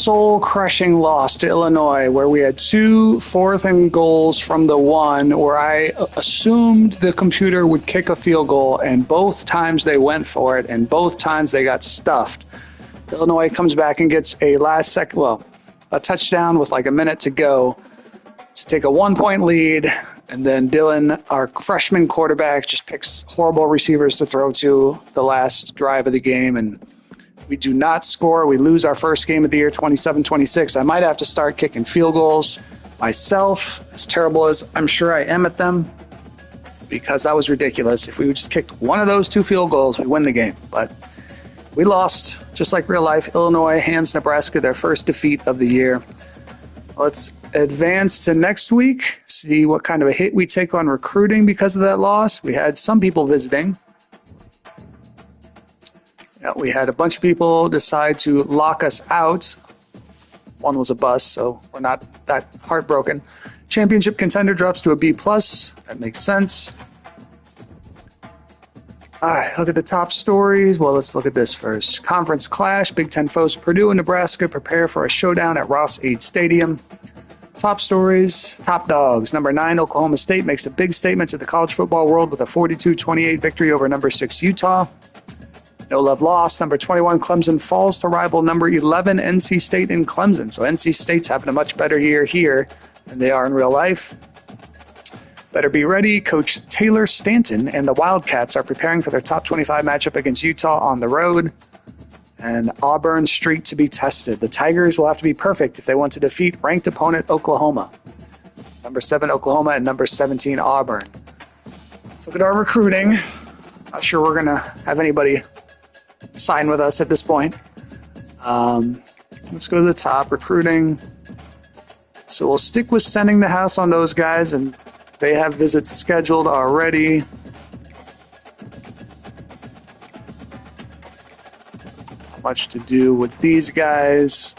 soul-crushing loss to Illinois where we had 2 fourth and goals from the 1 where I assumed the computer would kick a field goal, and both times they went for it, and both times they got stuffed. Illinois comes back and gets a a touchdown with like a minute to go to take a 1-point lead, and then Dylan, our freshman quarterback, just picks horrible receivers to throw to the last drive of the game, and we do not score. We lose our first game of the year, 27-26. I might have to start kicking field goals myself, as terrible as I'm sure I am at them, because that was ridiculous. If we would just kick one of those 2 field goals, we win the game. But we lost, just like real life. Illinois hands Nebraska their first defeat of the year. Let's advance to next week, see what kind of a hit we take on recruiting because of that loss. We had some people visiting. We had a bunch of people decide to lock us out. One was a bus, so we're not that heartbroken. Championship contender drops to a B+. That makes sense. All right, look at the top stories. Well, let's look at this first. Conference clash. Big Ten foes Purdue and Nebraska prepare for a showdown at Ross-Ade Stadium. Top stories. Top dogs. Number 9, Oklahoma State makes a big statement to the college football world with a 42-28 victory over number 6, Utah. No love lost. Number 21, Clemson falls to rival number 11, NC State in Clemson. So NC State's having a much better year here than they are in real life. Better be ready. Coach Taylor Stanton and the Wildcats are preparing for their top 25 matchup against Utah on the road. And Auburn streak to be tested. The Tigers will have to be perfect if they want to defeat ranked opponent Oklahoma. Number 7, Oklahoma, and number 17, Auburn. Let's look at our recruiting. Not sure we're going to have anybody sign with us at this point. Let's go to the top, recruiting. So we'll stick with sending the house on those guys, and they have visits scheduled already. Not much to do with these guys.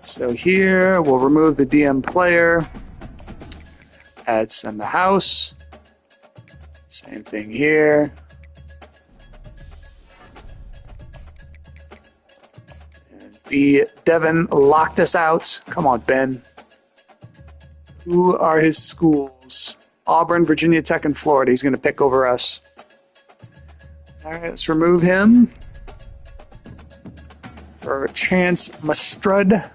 So here we'll remove the DM player, add send the house. Same thing here. Devin locked us out. Come on, Ben. Who are his schools? Auburn, Virginia Tech, and Florida. He's going to pick over us. All right, let's remove him. For Chance Mustrud,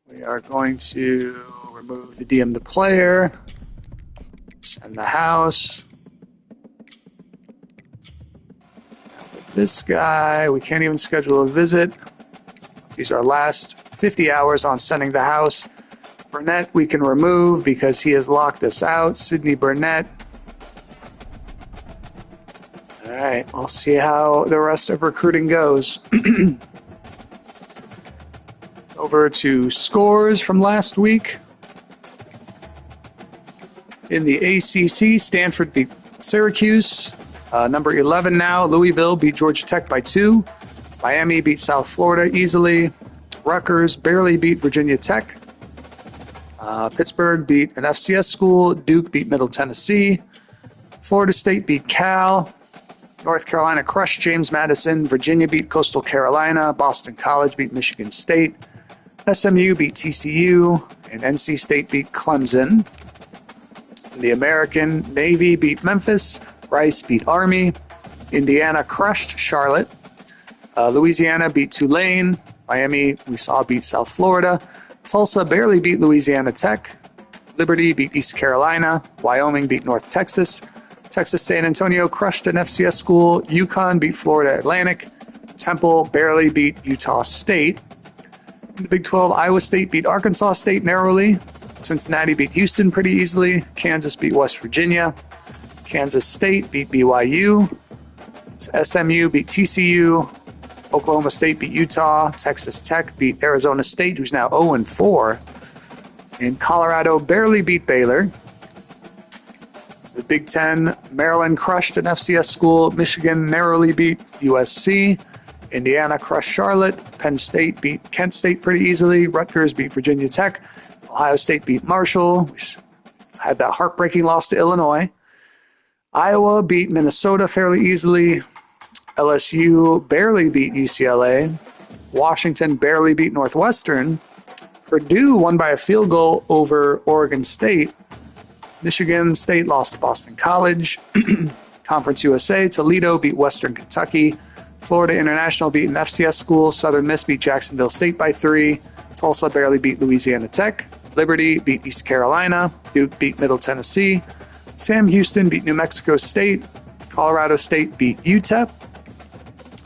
we are going to remove the DM the player. Send the house. This guy, we can't even schedule a visit. These are our last 50 hours on sending the house. Burnett, we can remove because he has locked us out. Sidney Burnett. All right, I'll see how the rest of recruiting goes. Over to scores from last week. In the ACC, Stanford beat Syracuse. Number 11 now, Louisville beat Georgia Tech by 2. Miami beat South Florida easily. Rutgers barely beat Virginia Tech. Pittsburgh beat an FCS school. Duke beat Middle Tennessee. Florida State beat Cal. North Carolina crushed James Madison. Virginia beat Coastal Carolina. Boston College beat Michigan State. SMU beat TCU. And NC State beat Clemson. The American, Navy beat Memphis. Rice beat Army. Indiana crushed Charlotte. Louisiana beat Tulane. Miami, we saw, beat South Florida. Tulsa barely beat Louisiana Tech. Liberty beat East Carolina. Wyoming beat North Texas. Texas San Antonio crushed an FCS school. UConn beat Florida Atlantic. Temple barely beat Utah State. In the Big 12, Iowa State beat Arkansas State narrowly. Cincinnati beat Houston pretty easily. Kansas beat West Virginia. Kansas State beat BYU. SMU beat TCU. Oklahoma State beat Utah. Texas Tech beat Arizona State, who's now 0-4. And Colorado barely beat Baylor. So the Big Ten, Maryland crushed an FCS school. Michigan narrowly beat USC. Indiana crushed Charlotte. Penn State beat Kent State pretty easily. Rutgers beat Virginia Tech. Ohio State beat Marshall. We had that heartbreaking loss to Illinois. Iowa beat Minnesota fairly easily. LSU barely beat UCLA. Washington barely beat Northwestern. Purdue won by a field goal over Oregon State. Michigan State lost to Boston College. Conference USA, Toledo beat Western Kentucky. Florida International beat an FCS school. Southern Miss beat Jacksonville State by 3. Tulsa barely beat Louisiana Tech. Liberty beat East Carolina. Duke beat Middle Tennessee. Sam Houston beat New Mexico State. Colorado State beat UTEP.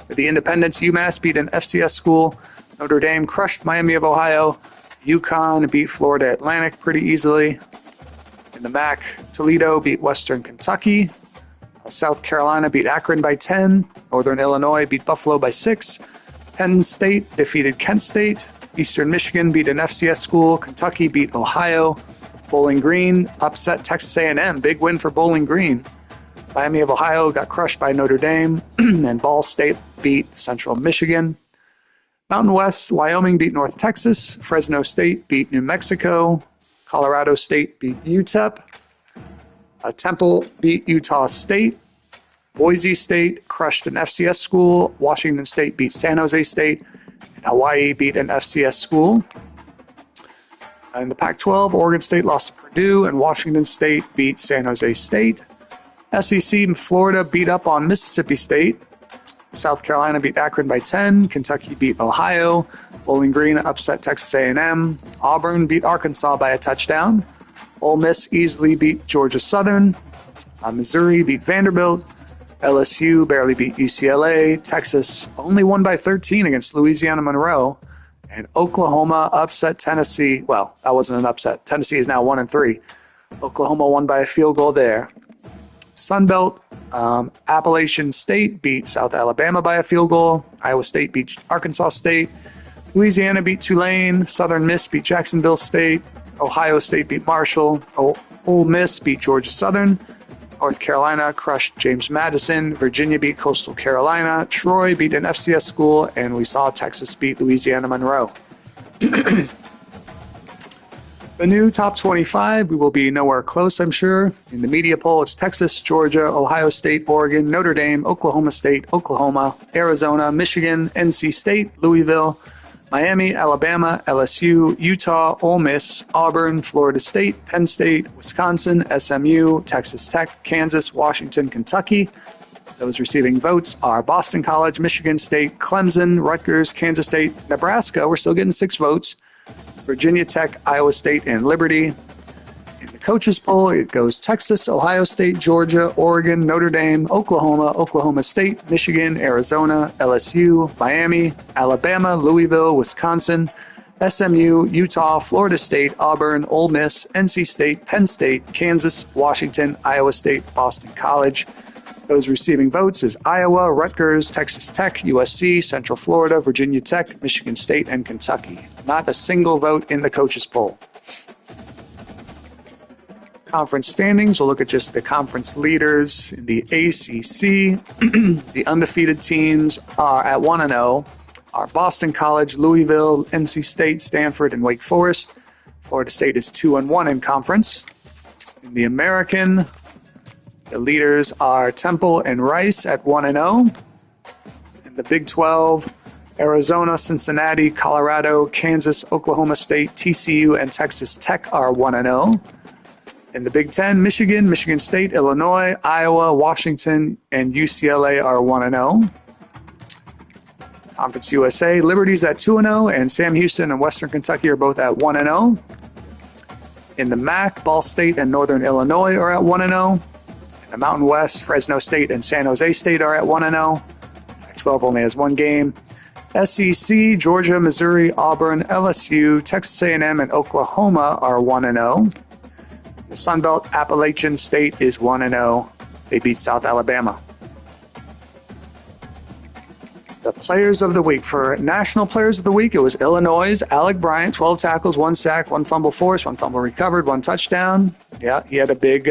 The Independents, UMass beat an FCS school. Notre Dame crushed Miami of Ohio. UConn beat Florida Atlantic pretty easily. In the MAC, Toledo beat Western Kentucky. South Carolina beat Akron by 10. Northern Illinois beat Buffalo by 6. Penn State defeated Kent State. Eastern Michigan beat an FCS school. Kentucky beat Ohio. Bowling Green upset Texas A&M. Big win for Bowling Green. Miami of Ohio got crushed by Notre Dame. And Ball State beat Central Michigan. Mountain West, Wyoming beat North Texas. Fresno State beat New Mexico. Colorado State beat UTEP. Temple beat Utah State. Boise State crushed an FCS school. Washington State beat San Jose State. And Hawaii beat an FCS school. In the Pac-12, Oregon State lost to Purdue, and Washington State beat San Jose State. SEC and Florida beat up on Mississippi State. South Carolina beat Akron by 10. Kentucky beat Ohio. Bowling Green upset Texas A&M. Auburn beat Arkansas by a touchdown. Ole Miss easily beat Georgia Southern. Missouri beat Vanderbilt. LSU barely beat UCLA. Texas only won by 13 against Louisiana Monroe. And Oklahoma upset Tennessee. Well, that wasn't an upset. Tennessee is now 1-3. Oklahoma won by a field goal there. Sunbelt, Appalachian State beat South Alabama by a field goal. Iowa State beat Arkansas State. Louisiana beat Tulane. Southern Miss beat Jacksonville State. Ohio State beat Marshall. Ole Miss beat Georgia Southern. North Carolina crushed James Madison. Virginia beat Coastal Carolina. Troy beat an FCS school. And we saw Texas beat Louisiana Monroe. The new top 25, we will be nowhere close, I'm sure. In the media poll, it's Texas, Georgia, Ohio State, Oregon, Notre Dame, Oklahoma State, Oklahoma, Arizona, Michigan, NC State, Louisville, Miami, Alabama, LSU, Utah, Ole Miss, Auburn, Florida State, Penn State, Wisconsin, SMU, Texas Tech, Kansas, Washington, Kentucky. Those receiving votes are Boston College, Michigan State, Clemson, Rutgers, Kansas State, Nebraska. We're still getting 6 votes. Virginia Tech, Iowa State, and Liberty. In the coaches poll, it goes Texas, Ohio State, Georgia, Oregon, Notre Dame, Oklahoma, Oklahoma State, Michigan, Arizona, LSU, Miami, Alabama, Louisville, Wisconsin, SMU, Utah, Florida State, Auburn, Ole Miss, NC State, Penn State, Kansas, Washington, Iowa State, Boston College. Those receiving votes is Iowa, Rutgers, Texas Tech, USC, Central Florida, Virginia Tech, Michigan State, and Kentucky. Not a single vote in the coaches poll. Conference standings, we'll look at just the conference leaders. In the ACC, the undefeated teams are at 1-0. Are Boston College, Louisville, NC State, Stanford, and Wake Forest. Florida State is 2-1 in conference. In the American, the leaders are Temple and Rice at 1-0. In the Big 12, Arizona, Cincinnati, Colorado, Kansas, Oklahoma State, TCU, and Texas Tech are 1-0. In the Big 10, Michigan, Michigan State, Illinois, Iowa, Washington, and UCLA are 1-0. Conference USA, Liberty's at 2-0, and Sam Houston and Western Kentucky are both at 1-0. In the MAC, Ball State and Northern Illinois are at 1-0. In the Mountain West, Fresno State and San Jose State are at 1-0. Pac-12 only has one game. SEC, Georgia, Missouri, Auburn, LSU, Texas A&M, and Oklahoma are 1-0. The Sunbelt, Appalachian State is 1-0. They beat South Alabama. The players of the week. For National Players of the Week, it was Illinois' Alec Bryant, 12 tackles, 1 sack, 1 fumble forced, 1 fumble recovered, 1 touchdown. Yeah, he had a big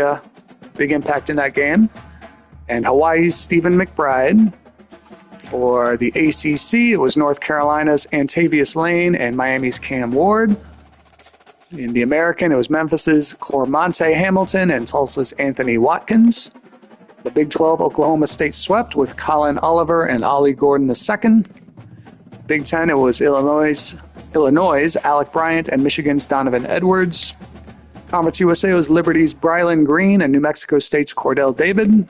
impact in that game. And Hawaii's Stephen McBride. For the ACC, it was North Carolina's Antavius Lane and Miami's Cam Ward. In the American, it was Memphis's Cormonte Hamilton and Tulsa's Anthony Watkins. The Big 12, Oklahoma State swept with Colin Oliver and Ollie Gordon II. Big Ten, it was Illinois' Alec Bryant and Michigan's Donovan Edwards. Conference USA was Liberty's Brylan Green and New Mexico State's Cordell David.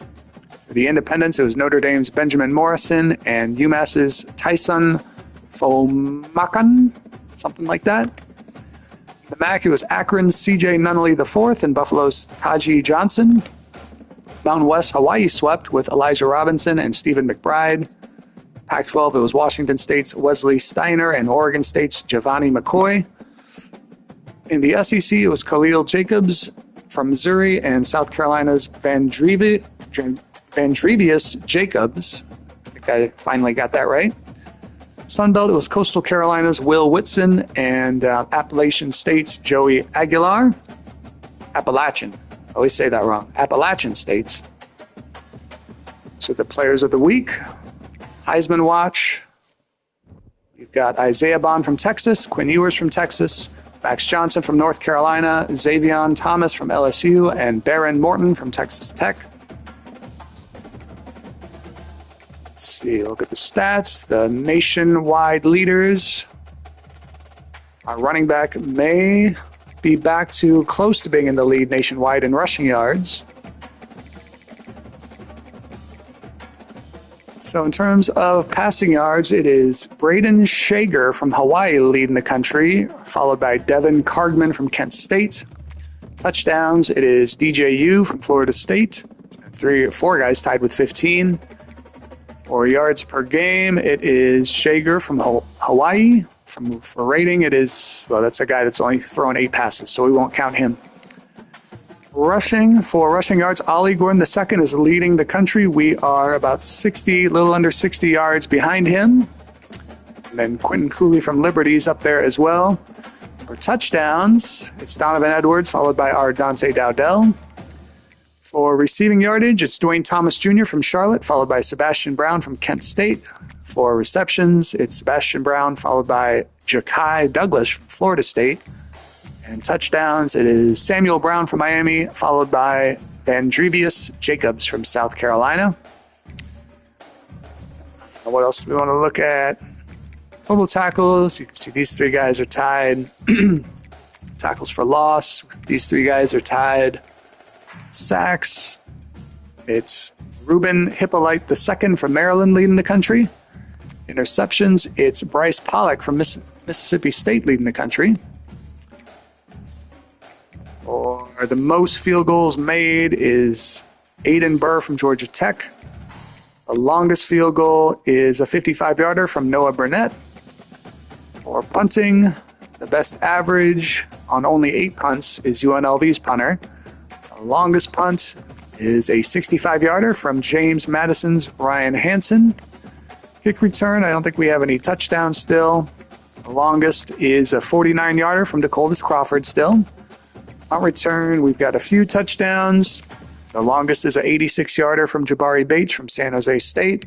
The Independents, it was Notre Dame's Benjamin Morrison and UMass's Tyson Fomakan, something like that. The MAC, it was Akron's CJ Nunnally IV and Buffalo's Taji Johnson. Mountain West, Hawaii swept with Elijah Robinson and Stephen McBride. Pac-12, it was Washington State's Wesley Steiner and Oregon State's Giovanni McCoy. In the SEC, it was Khalil Jacobs from Missouri and South Carolina's Vandrevius Jacobs. I think I finally got that right. Sunbelt, it was Coastal Carolina's Will Whitson and Appalachian State's Joey Aguilar. Appalachian. I always say that wrong. Appalachian States. So the players of the week. Heisman Watch. You've got Isaiah Bond from Texas, Quinn Ewers from Texas, Max Johnson from North Carolina, Xavion Thomas from LSU, and Baron Morton from Texas Tech. Let's see, look at the stats. The nationwide leaders. Our running back may be back to close to being in the lead nationwide in rushing yards. So in terms of passing yards, it is Braden Shager from Hawaii leading the country, followed by Devin Cardman from Kent State. Touchdowns, it is DJU from Florida State. 3 or 4 guys tied with 15. For yards per game, it is Shager from Hawaii. For rating, it is, well, that's a guy that's only thrown 8 passes, so we won't count him. Rushing, for rushing yards, Ollie Gordon II is leading the country. We are about 60, a little under 60 yards behind him. And then Quentin Cooley from Liberty's up there as well. For touchdowns, it's Donovan Edwards, followed by our Dante Dowdell. For receiving yardage, it's Dwayne Thomas Jr. from Charlotte, followed by Sebastian Brown from Kent State. For receptions, it's Sebastian Brown, followed by Ja'Kai Douglas from Florida State. And touchdowns, it is Samuel Brown from Miami, followed by Vandrevius Jacobs from South Carolina. What else do we want to look at? Total tackles, you can see these 3 guys are tied. Tackles for loss, these 3 guys are tied. Sacks, it's Ruben Hippolyte II from Maryland leading the country. Interceptions, it's Bryce Pollock from Mississippi State leading the country. Or the most field goals made is Aiden Burr from Georgia Tech. The longest field goal is a 55-yarder from Noah Burnett. For punting, the best average on only 8 punts is UNLV's punter. The longest punt is a 65-yarder from James Madison's Ryan Hansen. Kick return, I don't think we have any touchdowns still. The longest is a 49-yarder from DeColdis Crawford still. On return, we've got a few touchdowns. The longest is an 86-yarder from Jabari Bates from San Jose State.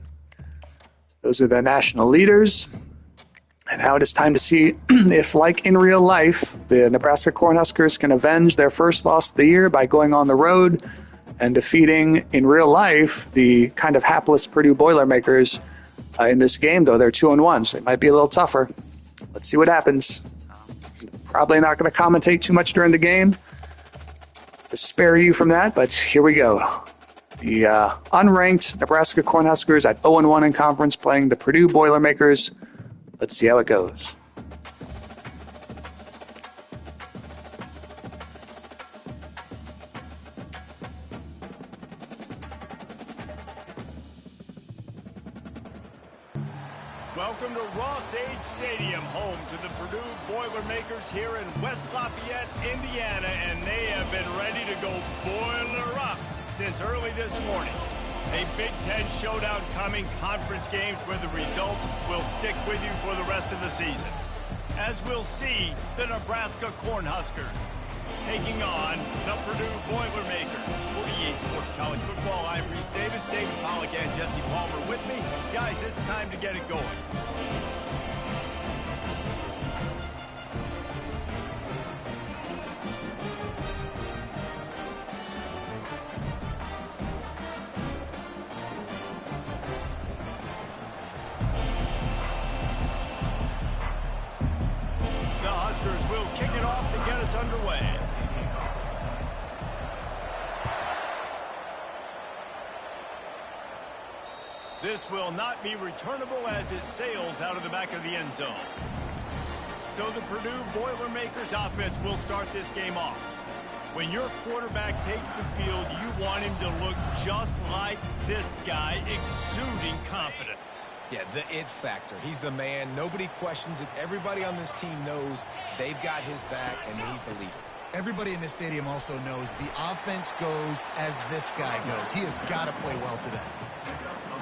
Those are the national leaders. And now it is time to see if, like in real life, the Nebraska Cornhuskers can avenge their first loss of the year by going on the road and defeating, in real life, the kind of hapless Purdue Boilermakers in this game, though. They're 2-1, so it might be a little tougher. Let's see what happens. Probably not going to commentate too much during the game to spare you from that, but here we go. The unranked Nebraska Cornhuskers at 0-1 in conference playing the Purdue Boilermakers. Let's see how it goes. Welcome to Ross-Age Stadium, home to the Purdue Boilermakers here in West Lafayette, Indiana, and they have been ready to go boiler up since early this morning. A Big Ten showdown coming, conference games where the results will stick with you for the rest of the season. As we'll see, the Nebraska Cornhuskers taking on the Purdue Boilermakers. For EA Sports College Football, I'm Reese Davis, David Pollock, and Jesse Palmer with me. Guys, it's time to get it going. off to get us underway. This will not be returnable as it sails out of the back of the end zone. So the Purdue Boilermakers offense will start this game off. When your quarterback takes the field, you want him to look just like this guy, exuding confidence. Yeah, the it factor. He's the man. Nobody questions it. Everybody on this team knows they've got his back, and he's the leader. Everybody in this stadium also knows the offense goes as this guy goes. He has got to play well today.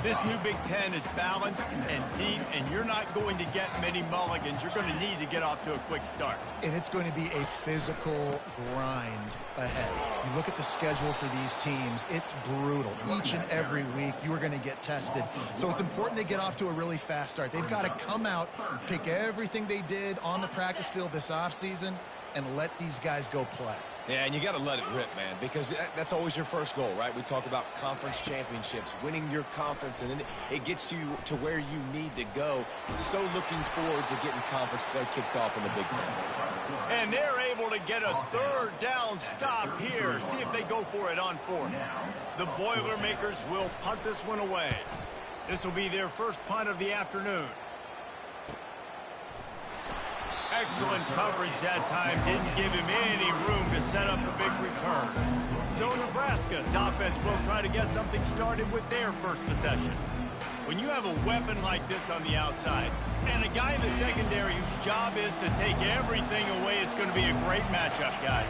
This new Big Ten is balanced and deep, and you're not going to get many mulligans. You're going to need to get off to a quick start. And it's going to be a physical grind ahead. You look at the schedule for these teams, it's brutal. Each and every week, you are going to get tested. So it's important they get off to a really fast start. They've got to come out, pick everything they did on the practice field this offseason, and let these guys go play. Yeah, and you got to let it rip, man, because that's always your first goal, right? We talk about conference championships, winning your conference, and then it gets you to where you need to go. So looking forward to getting conference play kicked off in the Big Ten. And they're able to get a third down stop here. See if they go for it on fourth. The Boilermakers will punt this one away. This will be their first punt of the afternoon. Excellent coverage that time. Didn't give him any room to set up a big return. So Nebraska's offense will try to get something started with their first possession. When you have a weapon like this on the outside and a guy in the secondary whose job is to take everything away, it's going to be a great matchup, guys.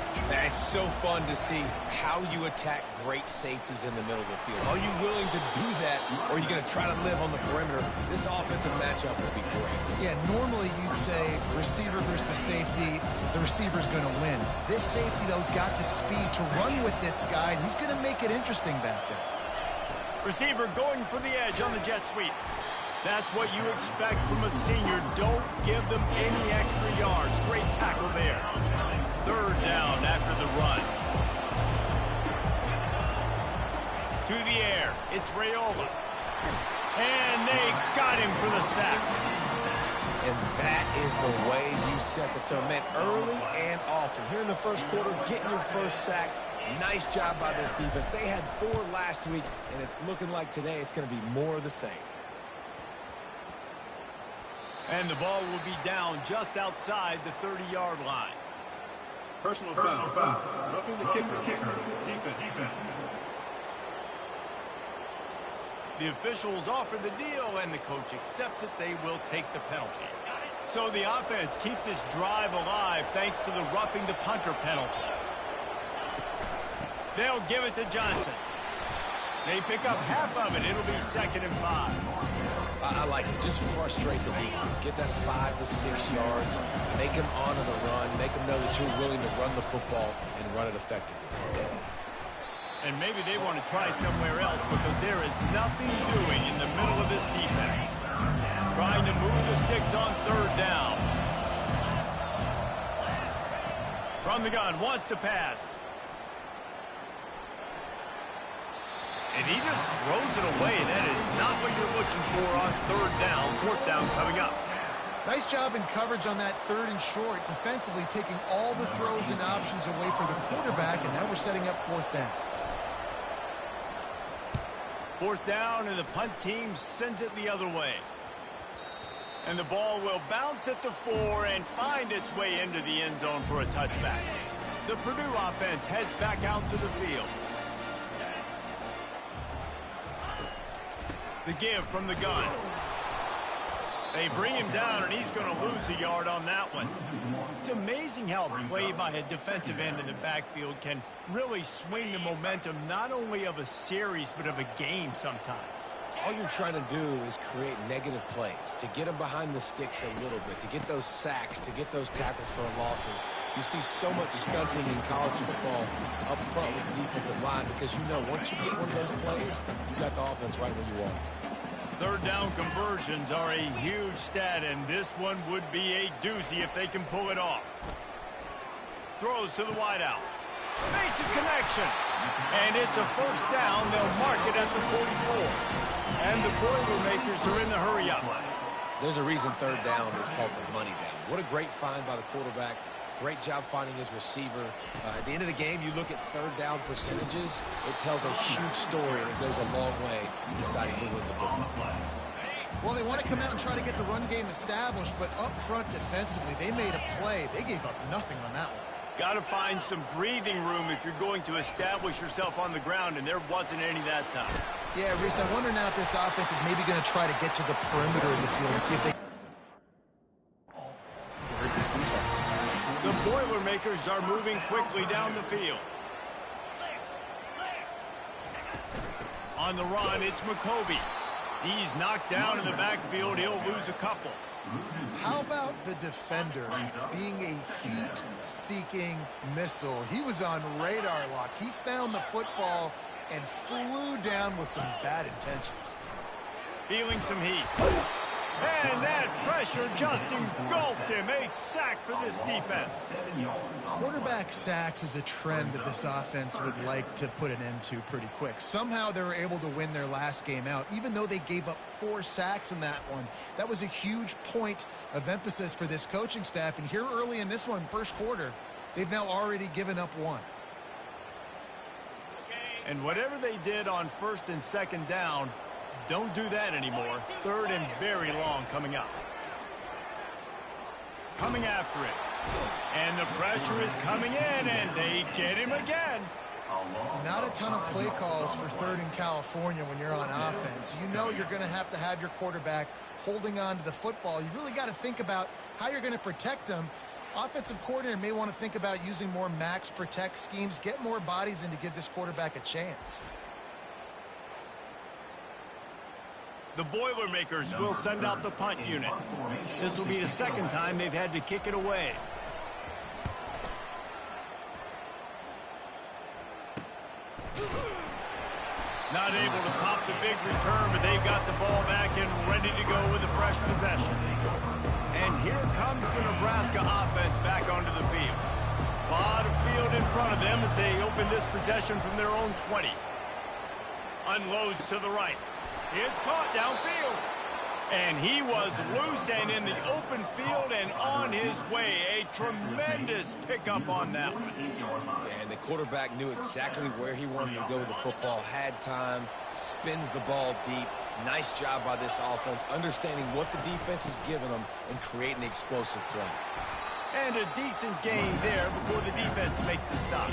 It's so fun to see how you attack great safeties in the middle of the field. Are you willing to do that, or are you going to try to live on the perimeter? This offensive matchup will be great. Yeah, normally you'd say receiver versus safety, the receiver's going to win. This safety, though, has got the speed to run with this guy, and he's going to make it interesting back there. Receiver going for the edge on the jet sweep. That's what you expect from a senior. Don't give them any extra yards. Great tackle there. Third down after the run. To the air. It's Raiola. And they got him for the sack. And that is the way you set the tone. Man, early and often. Here in the first quarter, getting your first sack. Nice job by this defense. They had 4 last week, and it's looking like today it's going to be more of the same. And the ball will be down just outside the 30-yard line. Personal foul. Roughing the kicker. Defense. The officials offer the deal, and the coach accepts it. They will take the penalty. So the offense keeps this drive alive thanks to the roughing the punter penalty. They'll give it to Johnson. They pick up half of it. It'll be 2nd and 5. I like it. Just frustrate the defense. Get that 5 to 6 yards. Make them honor the run. Make them know that you're willing to run the football and run it effectively. And maybe they want to try somewhere else because there is nothing doing in the middle of this defense. Trying to move the sticks on third down. From the gun, wants to pass. And he just throws it away. That is not what you're looking for on third down. 4th down coming up. Nice job in coverage on that 3rd and short, defensively taking all the throws and options away from the quarterback, and now we're setting up 4th down. 4th down, and the punt team sends it the other way. And the ball will bounce at the 4 and find its way into the end zone for a touchback. The Purdue offense heads back out to the field. The give from the gun. They bring him down, and he's going to lose a yard on that one. It's amazing how a play by a defensive end in the backfield can really swing the momentum not only of a series but of a game sometimes. All you're trying to do is create negative plays, to get them behind the sticks a little bit, to get those sacks, to get those tackles for losses. You see so much stunting in college football up front with the defensive line because you know once you get one of those plays, you got the offense right where you want it. Third down conversions are a huge stat, and this one would be a doozy if they can pull it off. Throws to the wideout. Makes a connection. And it's a 1st down. They'll mark it at the 44. And the Boilermakers are in the hurry-up. There's a reason 3rd down is called the money down. What a great find by the quarterback. Great job finding his receiver. At the end of the game, you look at third down percentages. It tells a huge story, and it goes a long way in deciding who wins a football. Well, they want to come out and try to get the run game established, but up front defensively, they made a play. They gave up nothing on that one. Got to find some breathing room if you're going to establish yourself on the ground, and there wasn't any that time. Yeah, Reese, I wonder now if this offense is maybe going to try to get to the perimeter of the field and see if they hurt this defense. The Boilermakers are moving quickly down the field. On the run, it's McCovey. He's knocked down in the backfield. He'll lose a couple. How about the defender being a heat-seeking missile? He was on radar lock. He found the football and flew down with some bad intentions. Feeling some heat. And that pressure just engulfed him. A sack for this defense. Quarterback sacks is a trend that this offense would like to put an end to pretty quick. Somehow they were able to win their last game out, even though they gave up 4 sacks in that one. That was a huge point of emphasis for this coaching staff. And here early in this one, first quarter, they've now already given up 1. And whatever they did on first and second down, don't do that anymore. Third and very long coming up. Coming after it. And the pressure is coming in, and they get him again. Not a ton of play calls for third in California when you're on offense. You know you're going to have your quarterback holding on to the football. You really got to think about how you're going to protect him. Offensive coordinator may want to think about using more max protect schemes, get more bodies in to give this quarterback a chance. The Boilermakers will send out the punt unit. This will be the second time they've had to kick it away. Not able to pop the big return, but they've got the ball back and ready to go with a fresh possession. And here comes the Nebraska offense back onto the field. A lot of field in front of them as they open this possession from their own 20. Unloads to the right. It's caught downfield. And he was loose and in the open field and on his way. A tremendous pickup on that one. And the quarterback knew exactly where he wanted to go with the football, had time, spins the ball deep. Nice job by this offense, understanding what the defense is giving them and creating the explosive play. And a decent gain there before the defense makes the stop.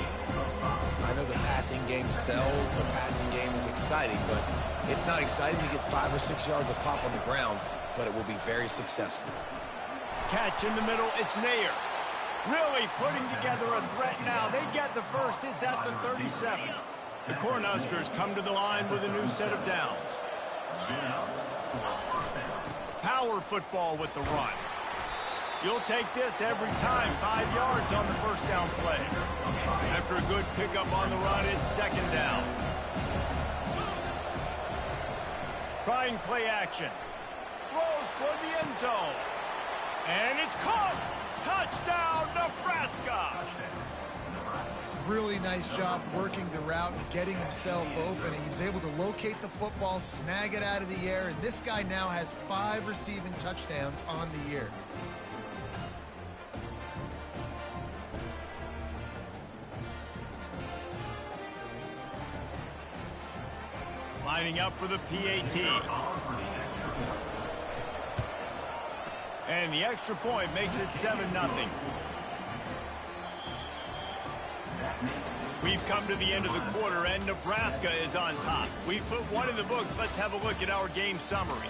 I know the passing game sells, the passing game is exciting, but it's not exciting to get 5 or 6 yards of pop on the ground, but it will be very successful. Catch in the middle, it's Nair. Really putting together a threat now. They get the first, it's at the 37. The Cornhuskers come to the line with a new set of downs. Power football with the run. You'll take this every time. 5 yards on the first down play. After a good pickup on the run, it's second down. Trying play action. Throws toward the end zone. And it's caught. Touchdown, Nebraska. Really nice job working the route and getting himself open. He was able to locate the football, snag it out of the air, and this guy now has 5 receiving touchdowns on the year. Lining up for the PAT. And the extra point makes it 7-0. We've come to the end of the quarter, and Nebraska is on top. We've put one in the books. Let's have a look at our game summary.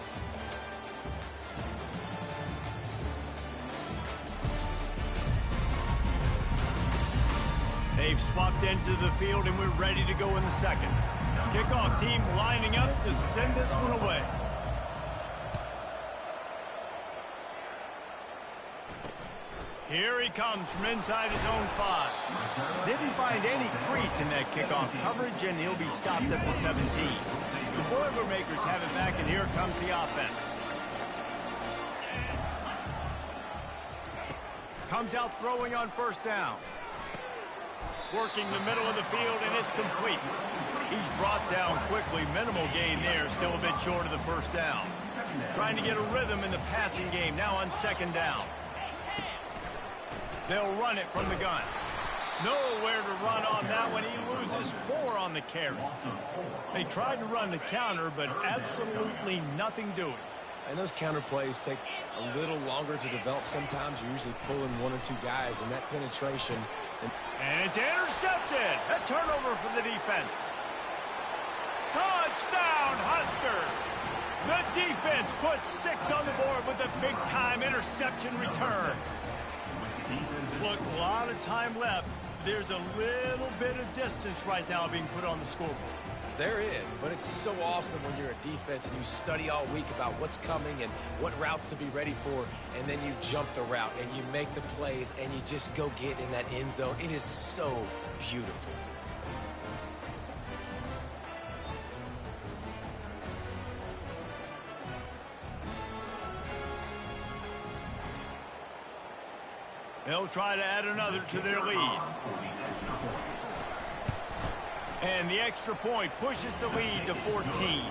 They've swapped into the field, and we're ready to go in the second. Kickoff team lining up to send this one away. Here he comes from inside his own 5. Didn't find any crease in that kickoff coverage, and he'll be stopped at the 17. The Boilermakers have it back, and here comes the offense. Comes out throwing on first down. Working the middle of the field, and it's complete. He's brought down quickly. Minimal gain there, still a bit short of the first down. Trying to get a rhythm in the passing game, now on second down. They'll run it from the gun. Nowhere to run on that one. He loses 4 on the carry. They tried to run the counter, but absolutely nothing doing. And those counter plays take a little longer to develop sometimes. You're usually pulling 1 or 2 guys, and that penetration. And it's intercepted. A turnover for the defense. Touchdown, Huskers. The defense puts 6 on the board with a big-time interception return. Look, a lot of time left. There's a little bit of distance right now being put on the scoreboard. There is, but it's so awesome when you're a defense and you study all week about what's coming and what routes to be ready for, and then you jump the route and you make the plays and you just go get in that end zone. It is so beautiful. They'll try to add another to their lead. And the extra point pushes the lead to 14.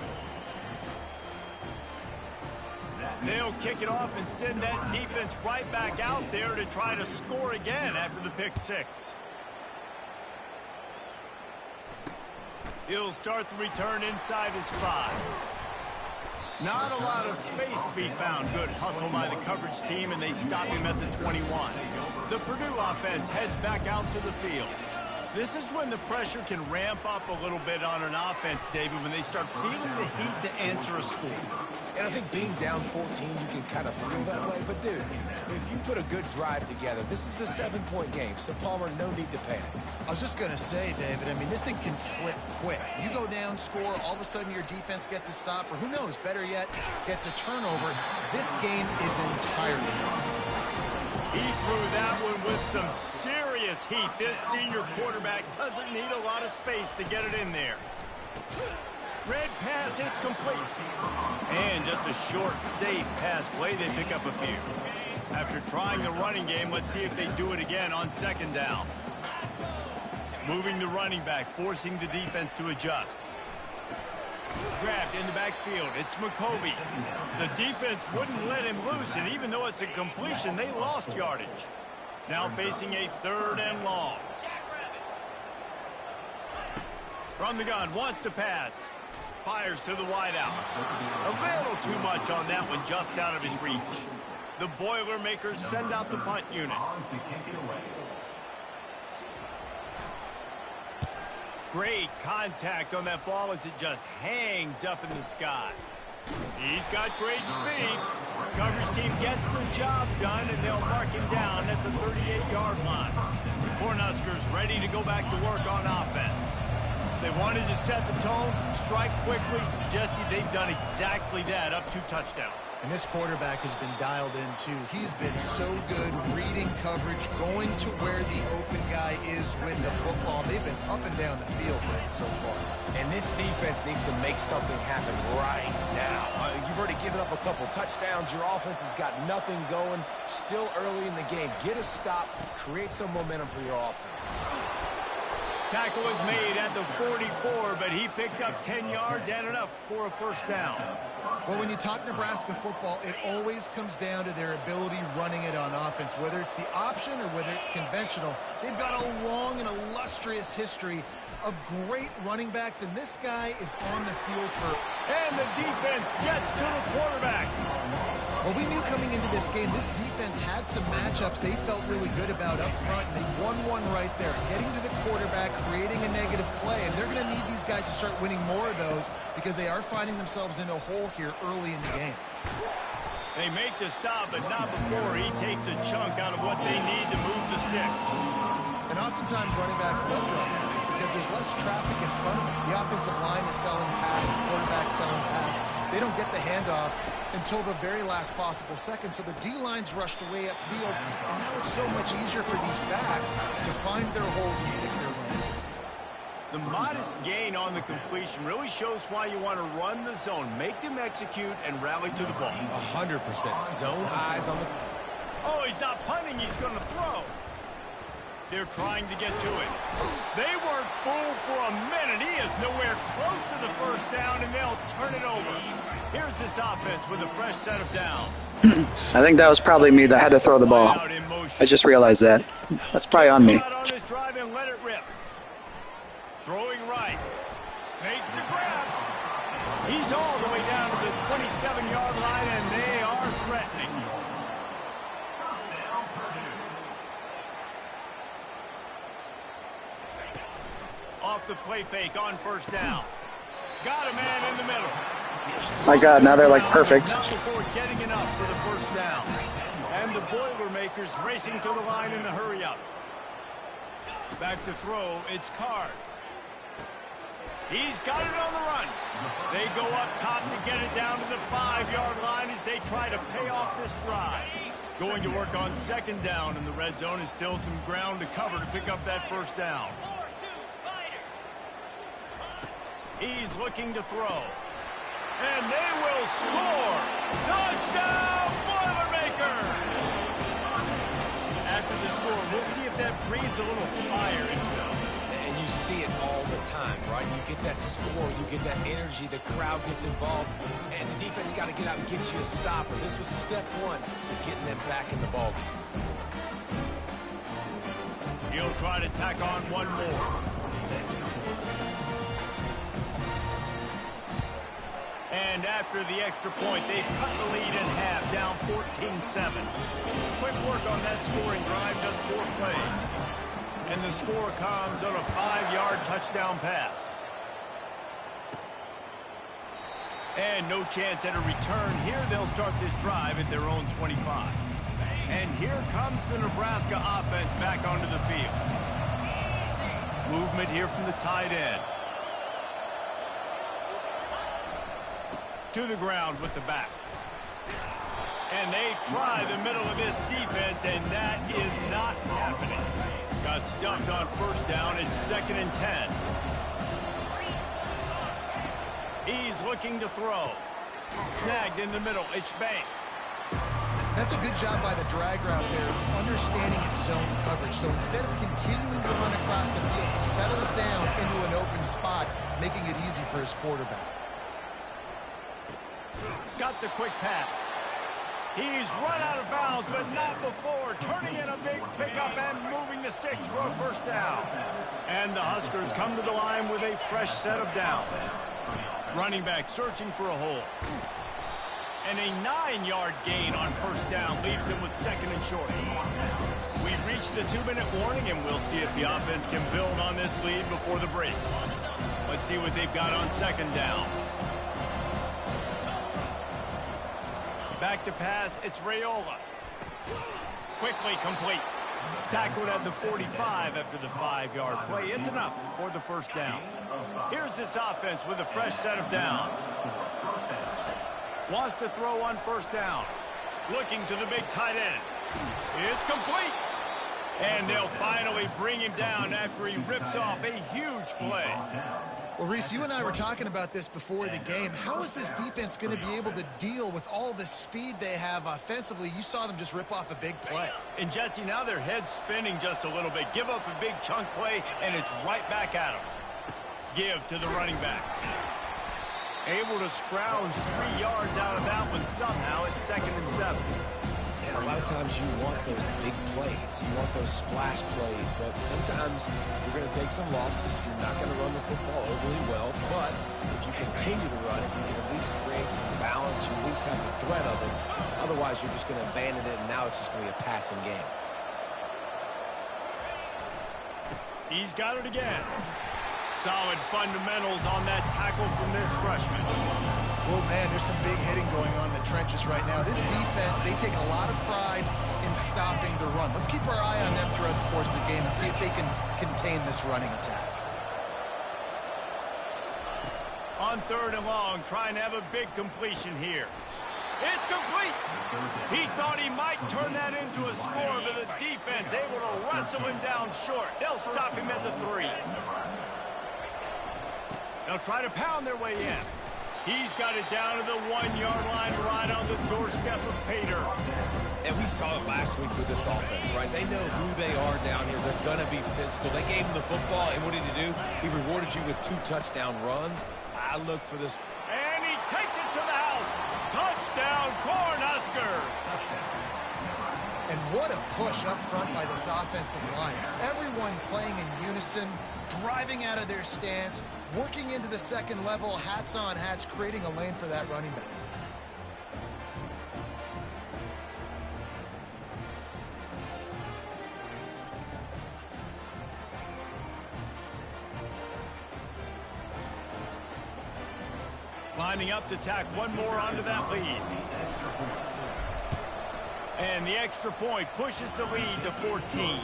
They'll kick it off and send that defense right back out there to try to score again after the pick 6. He'll start the return inside his 5. Not a lot of space to be found. Good hustle by the coverage team, and they stop him at the 21. The Purdue offense heads back out to the field. This is when the pressure can ramp up a little bit on an offense, David, when they start feeling the heat to answer a score. And I think being down 14, you can kind of feel that way. But, dude, if you put a good drive together, this is a 7-point game. So, Palmer, no need to panic. I was just going to say, David, I mean, this thing can flip quick. You go down, score, all of a sudden your defense gets a stop, or who knows, better yet, gets a turnover. This game is entirely over. He threw that one with some serious heat. This senior quarterback doesn't need a lot of space to get it in there. Red pass, it's complete. And just a short, safe pass play. They pick up a few. After trying the running game, let's see if they do it again on 2nd down. Moving the running back, forcing the defense to adjust. Grabbed in the backfield. It's McCovey. The defense wouldn't let him loose, and even though it's a completion, they lost yardage. Now facing a 3rd and long. From the gun, wants to pass. Fires to the wideout. A little too much on that one, just out of his reach. The Boilermakers send out the punt unit. Great contact on that ball as it just hangs up in the sky. He's got great speed. Coverage team gets the job done, and they'll mark him down at the 38-yard line. The Cornhuskers ready to go back to work on offense. They wanted to set the tone, strike quickly. Jesse, they've done exactly that, up 2 touchdowns. And this quarterback has been dialed in, too. He's been so good reading coverage, going to where the open guy is with the football. They've been up and down the field so far. And this defense needs to make something happen right now. You've already given up a couple touchdowns. Your offense has got nothing going. Still early in the game. Get a stop. Create some momentum for your offense. Tackle was made at the 44, but he picked up 10 yards and enough for a 1st down. Well, when you talk Nebraska football, it always comes down to their ability running it on offense. Whether it's the option or whether it's conventional, they've got a long and illustrious history of great running backs, and this guy is on the field for... And the defense gets to the quarterback. Well, we knew coming into this game, this defense had some matchups they felt really good about up front, and they won one right there, getting to the quarterback, creating a negative play, and they're going to need these guys to start winning more of those because they are finding themselves in a hole here early in the game. They make the stop, but not before he takes a chunk out of what they need to move the sticks. And oftentimes running backs love dropbacks because there's less traffic in front of them. The offensive line is selling pass, the quarterback's selling pass. They don't get the handoff until the very last possible second, so the D-line's rushed away upfield, and now it's so much easier for these backs to find their holes and pick their lanes. The modest gain on the completion really shows why you want to run the zone, make them execute, and rally to the ball. 100%. Zone eyes on the... Oh, he's not punting, he's going to throw. They're trying to get to it. They weren't fooled for a minute. He is nowhere close to the 1st down, and they'll turn it over. Here's this offense with a fresh set of downs. I think that was probably me that had to throw the ball. Out in motion. I just realized that. That's probably on me. On this drive and let it rip. Throwing right. Makes the grab. He's all the way down to the 27-yard line, and they are threatening. Off the play fake on first down. Got a man in the middle. My God, now they're like perfect. Before getting enough for the first down. And the Boilermakers racing to the line in a hurry up. Back to throw, it's Card. He's got it on the run. They go up top to get it down to the 5-yard line as they try to pay off this drive. Going to work on second down, and the red zone is still some ground to cover to pick up that first down. He's looking to throw. And they will score. Touchdown, Boilermakers! After the score, we'll see if that breathes a little fire into them. And you see it all the time, right? You get that score, you get that energy, the crowd gets involved, and the defense got to get out and get you a stop. And this was step one to getting them back in the ballgame. He'll try to tack on one more. And after the extra point, they've cut the lead in half, down 14-7. Quick work on that scoring drive, just 4 plays. And the score comes on a 5-yard touchdown pass. And no chance at a return here. They'll start this drive at their own 25. And here comes the Nebraska offense back onto the field. Movement here from the tight end. To the ground with the back. And they try the middle of this defense, and that is not happening. Got stuffed on first down. It's 2nd and 10. He's looking to throw. Snagged in the middle. It's Banks. That's a good job by the drag route there, understanding its zone coverage. So instead of continuing to run across the field, he settles down into an open spot, making it easy for his quarterback. Got the quick pass. He's run out of bounds, but not before. Turning in a big pickup and moving the sticks for a first down. And the Huskers come to the line with a fresh set of downs. Running back searching for a hole. And a 9-yard gain on first down leaves him with 2nd and short. We've reached the 2-minute warning, and we'll see if the offense can build on this lead before the break. Let's see what they've got on second down. Back to pass, it's Raiola. Quickly complete. Tackled at the 45 after the 5-yard play. It's enough for the first down. Here's this offense with a fresh set of downs. Wants to throw on first down. Looking to the big tight end. It's complete. And they'll finally bring him down after he rips off a huge play. Well, Reese, you and I were talking about this before the game. How is this defense going to be able to deal with all the speed they have offensively? You saw them just rip off a big play. And, Jesse, now their head's spinning just a little bit. Give up a big chunk play, and it's right back at them. Give to the running back. Able to scrounge 3 yards out of that one somehow. It's 2nd and 7. And a lot of times you want those big plays. You want those splash plays. But sometimes you're going to take some losses. You're not going to run the football overly well. But if you continue to run it, you can at least create some balance. You at least have the threat of it. Otherwise, you're just going to abandon it, and now it's just going to be a passing game. He's got it again. Solid fundamentals on that tackle from this freshman. Well, man, there's some big hitting going on in the trenches right now. This defense, they take a lot of pride in stopping the run. Let's keep our eye on them throughout the course of the game and see if they can contain this running attack. On 3rd and long, trying to have a big completion here. It's complete. He thought he might turn that into a score, but the defense able to wrestle him down short. They'll stop him at the 3. They'll try to pound their way in. He's got it down to the 1-yard line right on the doorstep of Pater. And we saw it last week with this offense, right? They know who they are down here. They're going to be physical. They gave him the football, and what did he do? He rewarded you with 2 touchdown runs. I look for this. And he takes it to the house. Touchdown, Cornhuskers. And what a push up front by this offensive line. Everyone playing in unison, driving out of their stance, working into the second level, hats on hats, creating a lane for that running back. Lining up to tack one more onto that lead. And the extra point pushes the lead to 14.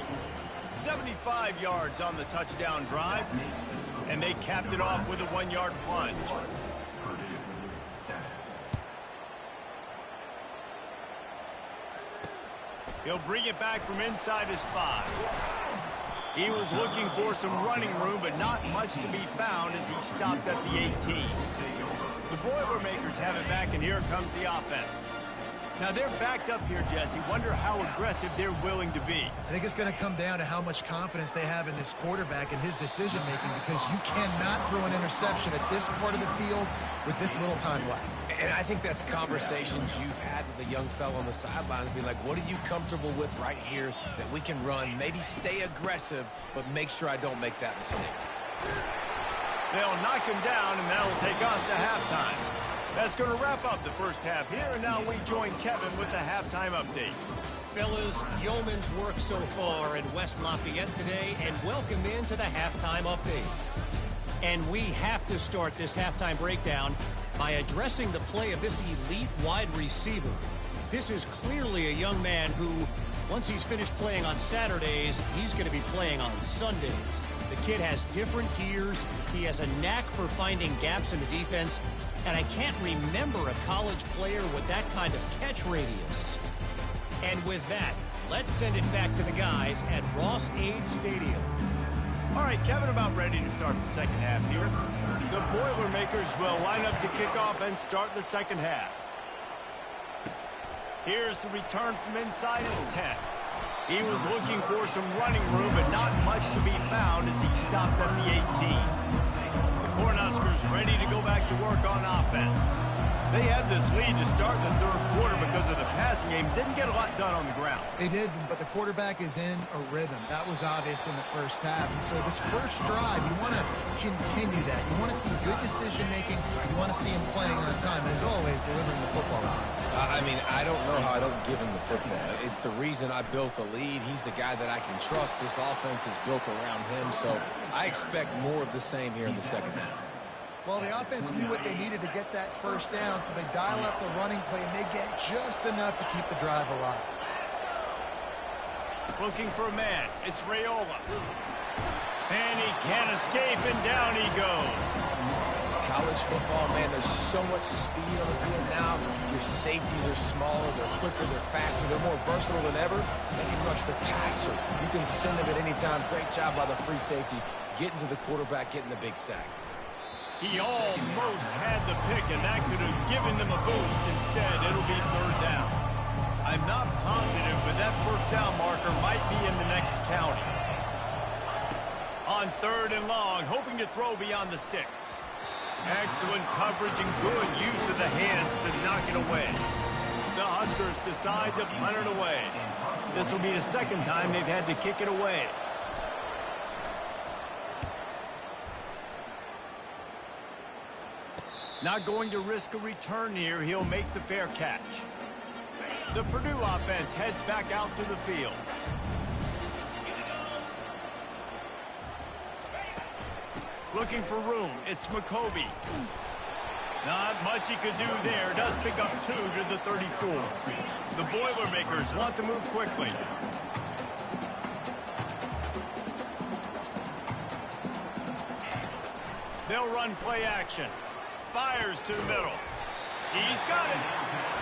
75 yards on the touchdown drive. And they capped it off with a 1-yard plunge. He'll bring it back from inside his 5. He was looking for some running room, but not much to be found as he stopped at the 18. The Boilermakers have it back, and here comes the offense. Now they're backed up here, Jesse. Wonder how aggressive they're willing to be. I think it's going to come down to how much confidence they have in this quarterback and his decision-making, because you cannot throw an interception at this part of the field with this little time left. And I think that's conversations you've had with a young fellow on the sidelines. Be like, what are you comfortable with right here that we can run? Maybe stay aggressive, but make sure I don't make that mistake. They'll knock him down, and that'll take us to halftime. That's going to wrap up the first half here, and now we join Kevin with the halftime update. Fellas, yeoman's work so far in West Lafayette today, and welcome into the halftime update. And we have to start this halftime breakdown by addressing the play of this elite wide receiver. This is clearly a young man who, once he's finished playing on Saturdays, he's going to be playing on Sundays. The kid has different gears. He has a knack for finding gaps in the defense. And I can't remember a college player with that kind of catch radius. And with that, let's send it back to the guys at Ross-Ade Stadium. All right, Kevin, about ready to start the second half here. The Boilermakers will line up to kick off and start the second half. Here's the return from inside his 10. He was looking for some running room, but not much to be found as he stopped at the 18. The Cornhuskers ready to go back to work on offense. They had this lead to start the third quarter because of the passing game. Didn't get a lot done on the ground. They did, but the quarterback is in a rhythm. That was obvious in the first half. And so this first drive, you want to continue that. You want to see good decision-making. You want to see him playing on time. And as always, delivering the football. I mean, I don't know how I don't give him the football. It's the reason I built the lead. He's the guy that I can trust. This offense is built around him, so I expect more of the same here in the second half. Well, the offense knew what they needed to get that first down, so they dial up the running play, and they get just enough to keep the drive alive. Looking for a man. It's Raiola. And he can't escape, and down he goes. College football, man, there's so much speed on the field now. Your safeties are smaller, they're quicker, they're faster, they're more versatile than ever. They can rush the passer. You can send them at any time. Great job by the free safety, getting to the quarterback, getting the big sack. He almost had the pick, and that could have given them a boost. Instead, it'll be third down. I'm not positive, but that first down marker might be in the next county. On third and long, hoping to throw beyond the sticks. Excellent coverage and good use of the hands to knock it away. The Huskers decide to punt it away. This will be the second time they've had to kick it away. Not going to risk a return here. He'll make the fair catch. The Purdue offense heads back out to the field. Looking for room. It's McCovey. Not much he could do there. Does pick up 2 to the 34. The Boilermakers want to move quickly. They'll run play action. Fires to the middle. He's got it.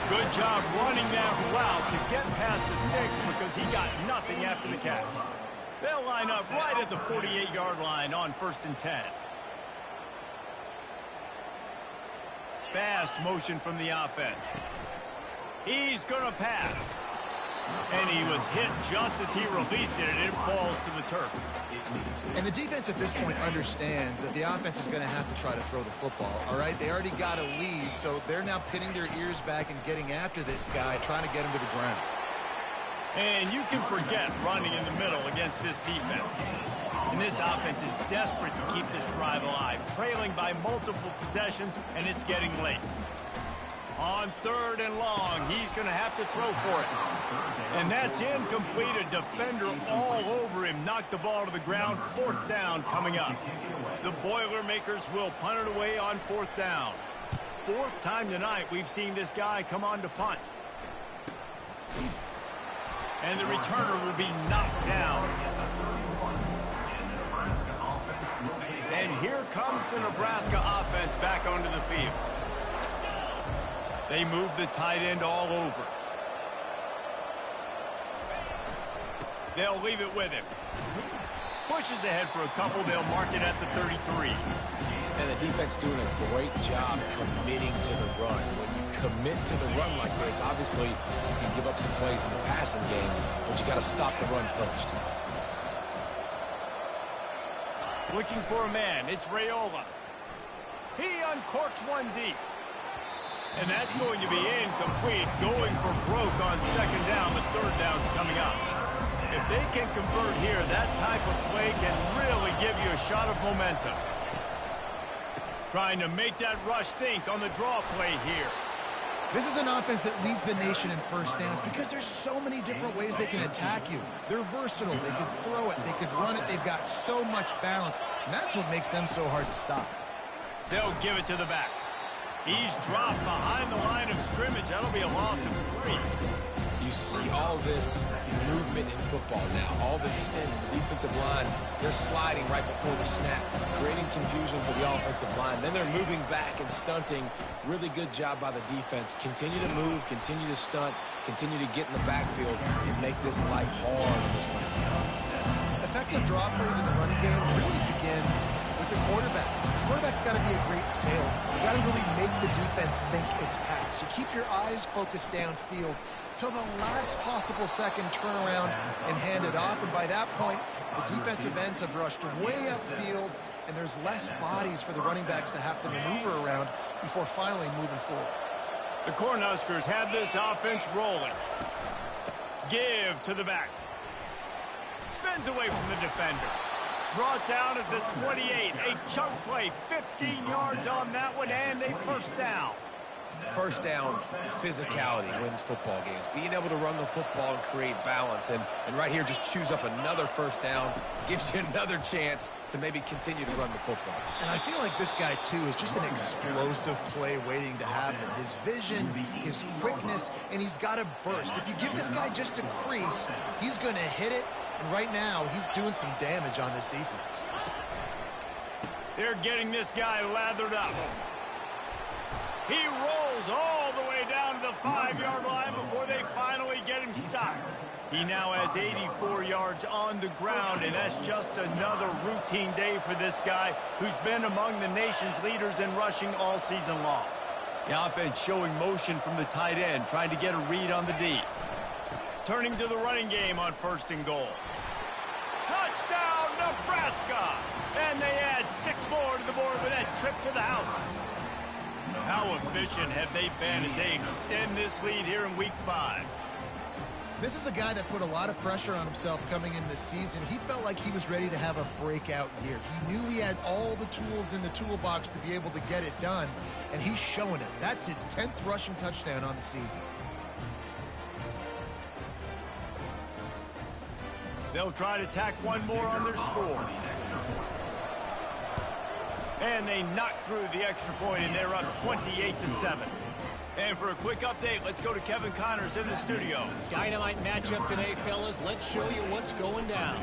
Good job running that route to get past the sticks because he got nothing after the catch. They'll line up right at the 48-yard line on 1st and 10. Fast motion from the offense. He's going to pass. And he was hit just as he released it, and it falls to the turf. And the defense at this point understands that the offense is going to have to try to throw the football, all right? They already got a lead, so they're now pinning their ears back and getting after this guy, trying to get him to the ground. And you can forget running in the middle against this defense. And this offense is desperate to keep this drive alive, trailing by multiple possessions, and it's getting late. On 3rd and long, he's going to have to throw for it. And that's incomplete. A defender all over him. Knocked the ball to the ground. 4th down coming up. The Boilermakers will punt it away on 4th down. 4th time tonight we've seen this guy come on to punt. And the returner will be knocked down. And here comes the Nebraska offense back onto the field. They move the tight end all over. They'll leave it with him. Pushes ahead for a couple. They'll mark it at the 33. And the defense doing a great job committing to the run. When you commit to the run like this, obviously you can give up some plays in the passing game, but you got to stop the run first. Looking for a man. It's Raiola. He uncorks one deep. And that's going to be incomplete. Going for broke on 2nd down, but 3rd down's coming up. If they can convert here, that type of play can really give you a shot of momentum. Trying to make that rush think on the draw play here. This is an offense that leads the nation in first downs because there's so many different ways they can attack you. They're versatile. They could throw it. They could run it. They've got so much balance. And that's what makes them so hard to stop. They'll give it to the back. He's dropped behind the line of scrimmage. That'll be a loss of 3. You see all this movement in football now. All this stint in the defensive line. They're sliding right before the snap, creating confusion for the offensive line. Then they're moving back and stunting. Really good job by the defense. Continue to move, continue to stunt, continue to get in the backfield and make this life hard in this running game. Effective draw plays in the running game really begin with the quarterback. The quarterback's got to be a great sailor. You got to really make the defense think it's pass. You keep your eyes focused downfield till the last possible second, turn around and hand it off. And by that point, the defensive ends have rushed way upfield, and there's less bodies for the running backs to have to maneuver around before finally moving forward. The Cornhuskers have this offense rolling. Give to the back. Spins away from the defender. Brought down at the 28. A chunk play, 15 yards on that one, and a 1st down. First down, physicality wins football games. Being able to run the football and create balance. And right here, just choose up another 1st down. Gives you another chance to maybe continue to run the football. And I feel like this guy, too, is just an explosive play waiting to happen. His vision, his quickness, and he's got to burst. If you give this guy just a crease, he's going to hit it. And right now, he's doing some damage on this defense. They're getting this guy lathered up. He rolls all the way down to the 5-yard line before they finally get him stopped. He now has 84 yards on the ground, and that's just another routine day for this guy who's been among the nation's leaders in rushing all season long. The offense showing motion from the tight end, trying to get a read on the D. Turning to the running game on 1st and goal. Touchdown, Nebraska! And they add 6 more to the board with that trip to the house. How efficient have they been as they extend this lead here in Week 5? This is a guy that put a lot of pressure on himself coming in this season. He felt like he was ready to have a breakout year. He knew he had all the tools in the toolbox to be able to get it done, and he's showing it. That's his 10th rushing touchdown on the season. They'll try to tack one more on their score. And they knock through the extra point, and they're up 28-7. And for a quick update, let's go to Kevin Connors in the studio. Dynamite matchup today, fellas. Let's show you what's going down.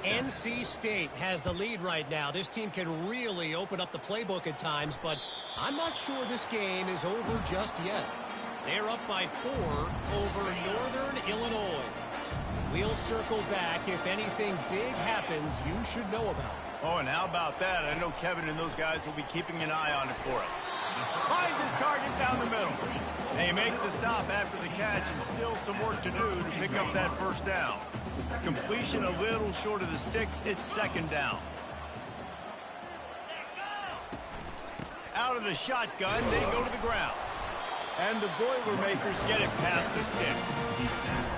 NC State has the lead right now. This team can really open up the playbook at times, but I'm not sure this game is over just yet. They're up by 4 over Northern Illinois. We'll circle back if anything big happens you should know about. Oh, and how about that? I know Kevin and those guys will be keeping an eye on it for us. Finds his target down the middle. They make the stop after the catch, and still some work to do to pick up that 1st down. Completion a little short of the sticks. It's 2nd down. Out of the shotgun, they go to the ground. And the Boilermakers get it past the sticks.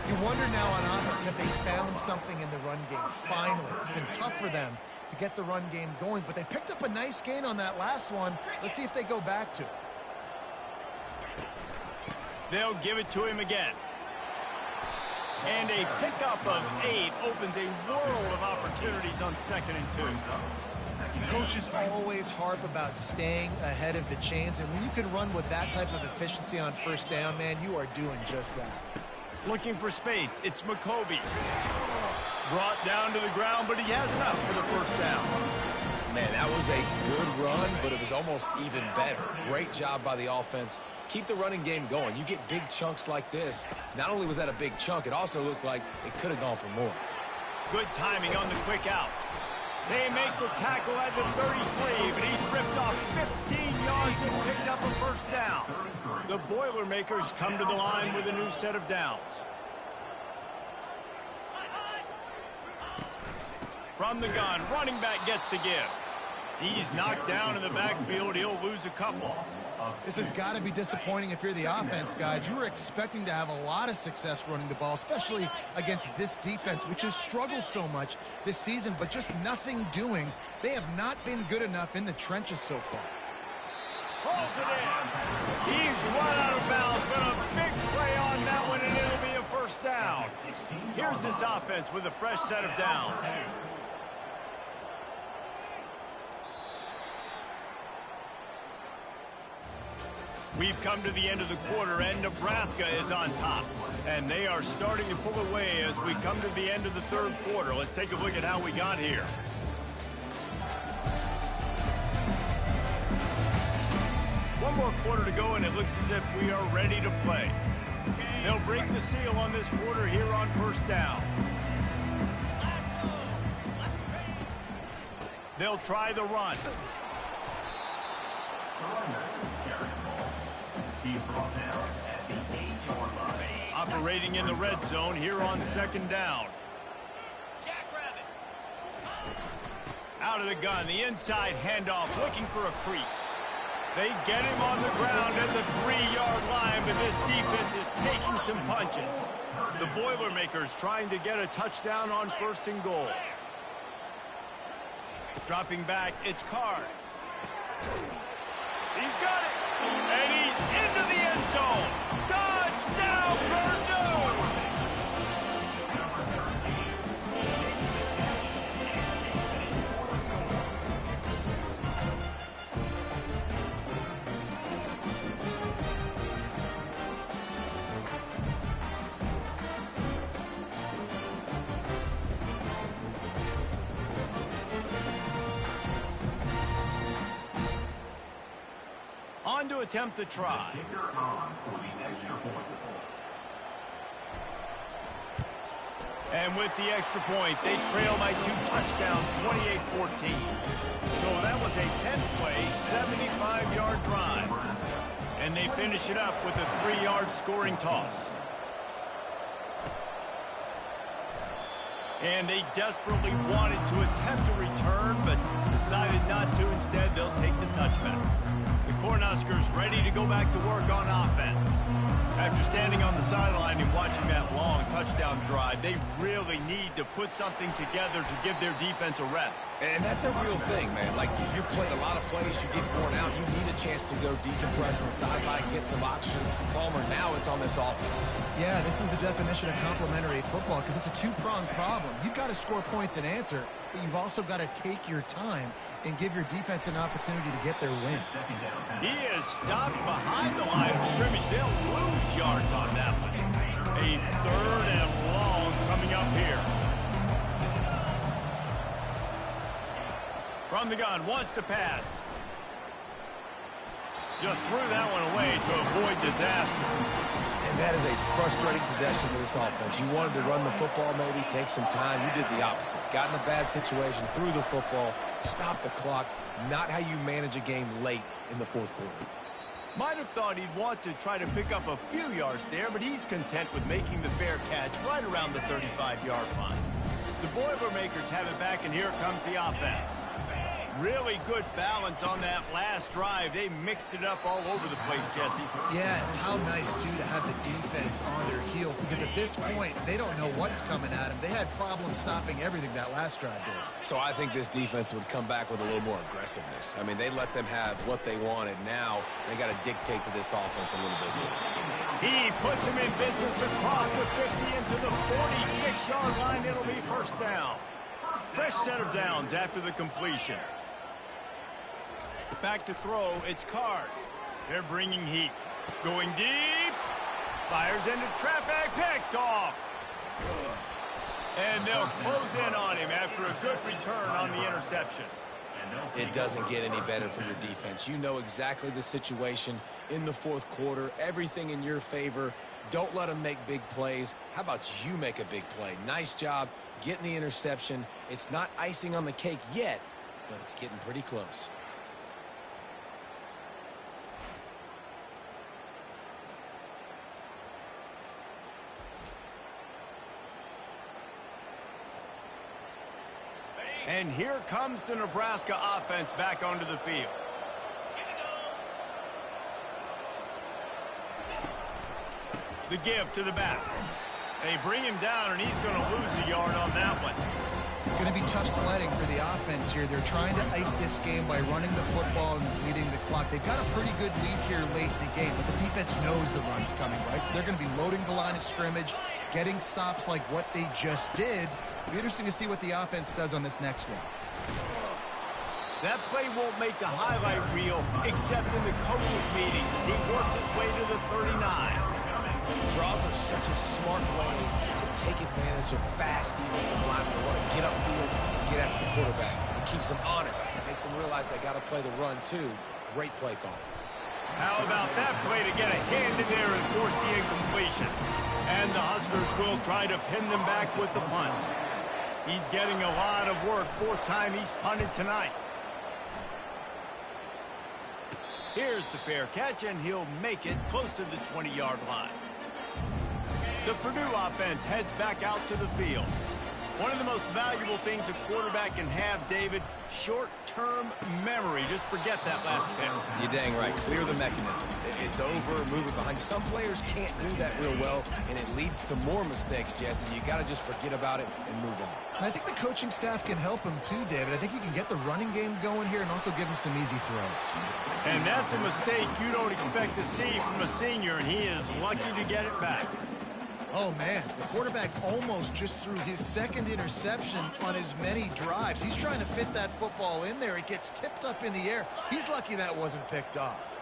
You wonder now on offense, have they found something in the run game? Finally, it's been tough for them to get the run game going, but they picked up a nice gain on that last one. Let's see if they go back to it. They'll give it to him again. And a pickup of 8 opens a world of opportunities on 2nd and 2. Coaches always harp about staying ahead of the chains, and when you can run with that type of efficiency on 1st down, man, you are doing just that. Looking for space. It's McCoby. Brought down to the ground, but he has enough for the 1st down. Man, that was a good run, but it was almost even better. Great job by the offense. Keep the running game going. You get big chunks like this. Not only was that a big chunk, it also looked like it could have gone for more. Good timing on the quick out. They make the tackle at the 33, but he's ripped off 15 yards and picked up a 1st down. The Boilermakers come to the line with a new set of downs. From the gun, running back gets to give. He's knocked down in the backfield. He'll lose a couple. This has got to be disappointing if you're the offense, guys. You were expecting to have a lot of success running the ball, especially against this defense, which has struggled so much this season, but just nothing doing. They have not been good enough in the trenches so far. Pulls it in. He's run out of bounds, but a big play on that one, and it'll be a 1st down. Here's this offense with a fresh set of downs. We've come to the end of the quarter, and Nebraska is on top. And they are starting to pull away as we come to the end of the 3rd quarter. Let's take a look at how we got here. One more quarter to go, and it looks as if we are ready to play. They'll break the seal on this quarter here on 1st down. They'll try the run. Operating in the red zone here on 2nd down. Out of the gun, the inside handoff, looking for a crease. They get him on the ground at the 3-yard line, but this defense is taking some punches. The Boilermakers trying to get a touchdown on 1st and goal. Dropping back, it's Card. He's got it. And he's into the end zone. Touchdown, Purdue! On to attempt the try. And with the extra point, they trail by 2 touchdowns, 28-14. So that was a 10-play, 75-yard drive. And they finish it up with a 3-yard scoring toss. And they desperately wanted to attempt a return, but decided not to. Instead, they'll take the touchback. The Cornhuskers ready to go back to work on offense. After standing on the sideline and watching that long touchdown drive, they really need to put something together to give their defense a rest. And that's a real thing, man. Like, you're playing a lot of plays, you get worn out, you need a chance to go decompress on the sideline, get some oxygen. Palmer, now it's on this offense. Yeah, this is the definition of complementary football because it's a 2-pronged problem. You've got to score points and answer, but you've also got to take your time and give your defense an opportunity to get their win. He is stopped behind the line of scrimmage. They'll lose yards on that one. A 3rd and long coming up here. From the gun, wants to pass. Just threw that one away to avoid disaster. And that is a frustrating possession for this offense. You wanted to run the football, maybe take some time. You did the opposite. Got in a bad situation, threw the football, stopped the clock. Not how you manage a game late in the 4th quarter. Might have thought he'd want to try to pick up a few yards there, but he's content with making the fair catch right around the 35-yard line. The Boilermakers have it back, and here comes the offense. Really good balance on that last drive. They mixed it up all over the place, Jesse. Yeah, and how nice, too, to have the defense on their heels, because at this point, they don't know what's coming at them. They had problems stopping everything that last drive did. So I think this defense would come back with a little more aggressiveness. I mean, they let them have what they wanted. Now they got to dictate to this offense a little bit more. He puts him in business across the 50 into the 46-yard line. It'll be first down. Fresh set of downs after the completion. Back to throw, it's Card. They're bringing heat. Going deep. Fires into traffic, picked off. And they'll close in on him after a good return on the interception. It doesn't get any better for your defense. You know exactly the situation in the fourth quarter. Everything in your favor. Don't let them make big plays. How about you make a big play? Nice job getting the interception. It's not icing on the cake yet, but it's getting pretty close. And here comes the Nebraska offense back onto the field. The give to the back. They bring him down, and he's going to lose a yard on that one. It's going to be tough sledding for the offense here. They're trying to ice this game by running the football and leading the clock. They've got a pretty good lead here late in the game, but the defense knows the run's coming, right? So they're going to be loading the line of scrimmage, getting stops like what they just did. It'll be interesting to see what the offense does on this next one. That play won't make the highlight reel except in the coaches' meetings as he works his way to the 39. Draws are such a smart way to take advantage of fast defensive linemen that want to get upfield and get after the quarterback. It keeps them honest. It makes them realize they got to play the run, too. Great play call. How about that play to get a hand in there and force the incompletion? And the Huskers will try to pin them back with the punt. He's getting a lot of work. Fourth time he's punted tonight. Here's the fair catch, and he'll make it close to the 20-yard line. The Purdue offense heads back out to the field. One of the most valuable things a quarterback can have, David, short-term memory. Just forget that last pick. You're dang right. Clear the mechanism. It's over, move it behind. Some players can't do that real well, and it leads to more mistakes, Jesse. You got to just forget about it and move on. And I think the coaching staff can help him too, David. I think you can get the running game going here and also give him some easy throws. And that's a mistake you don't expect to see from a senior, and he is lucky to get it back. Oh, man, the quarterback almost just threw his second interception on as many drives. He's trying to fit that football in there. It gets tipped up in the air. He's lucky that wasn't picked off.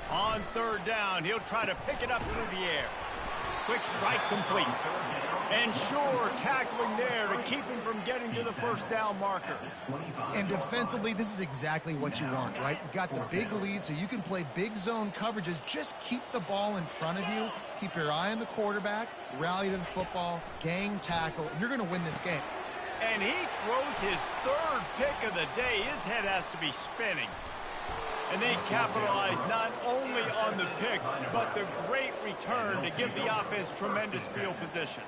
On third down, he'll try to pick it up through the air. Quick strike complete. And sure, tackling there to keep him from getting to the first down marker. And defensively, this is exactly what you want, right? You got the big lead, so you can play big zone coverages. Just keep the ball in front of you. Keep your eye on the quarterback. Rally to the football. Gang tackle. And you're going to win this game. And he throws his third pick of the day. His head has to be spinning. And they capitalize not only on the pick, but the great return to give the offense tremendous field position.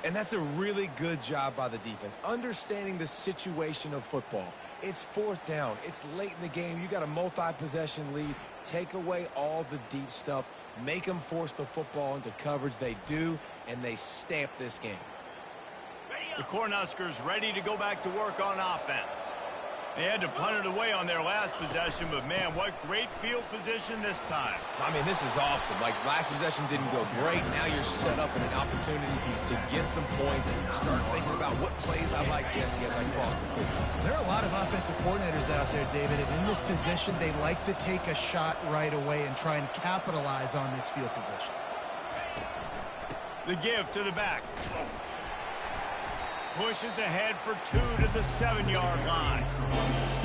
And that's a really good job by the defense, understanding the situation of football. It's fourth down. It's late in the game. You got a multi-possession lead. Take away all the deep stuff. Make them force the football into coverage. They do, and they stamp this game. The Cornhuskers ready to go back to work on offense. They had to punt it away on their last possession, but man, what great field position this time. I mean, this is awesome. Like, last possession didn't go great. Now you're set up in an opportunity to get some points. Start thinking about what plays I like, Jesse, as I cross the football. There are a lot of offensive coordinators out there, David, and in this position, they like to take a shot right away and try and capitalize on this field position. The give to the back. Pushes ahead for 2 to the 7-yard line.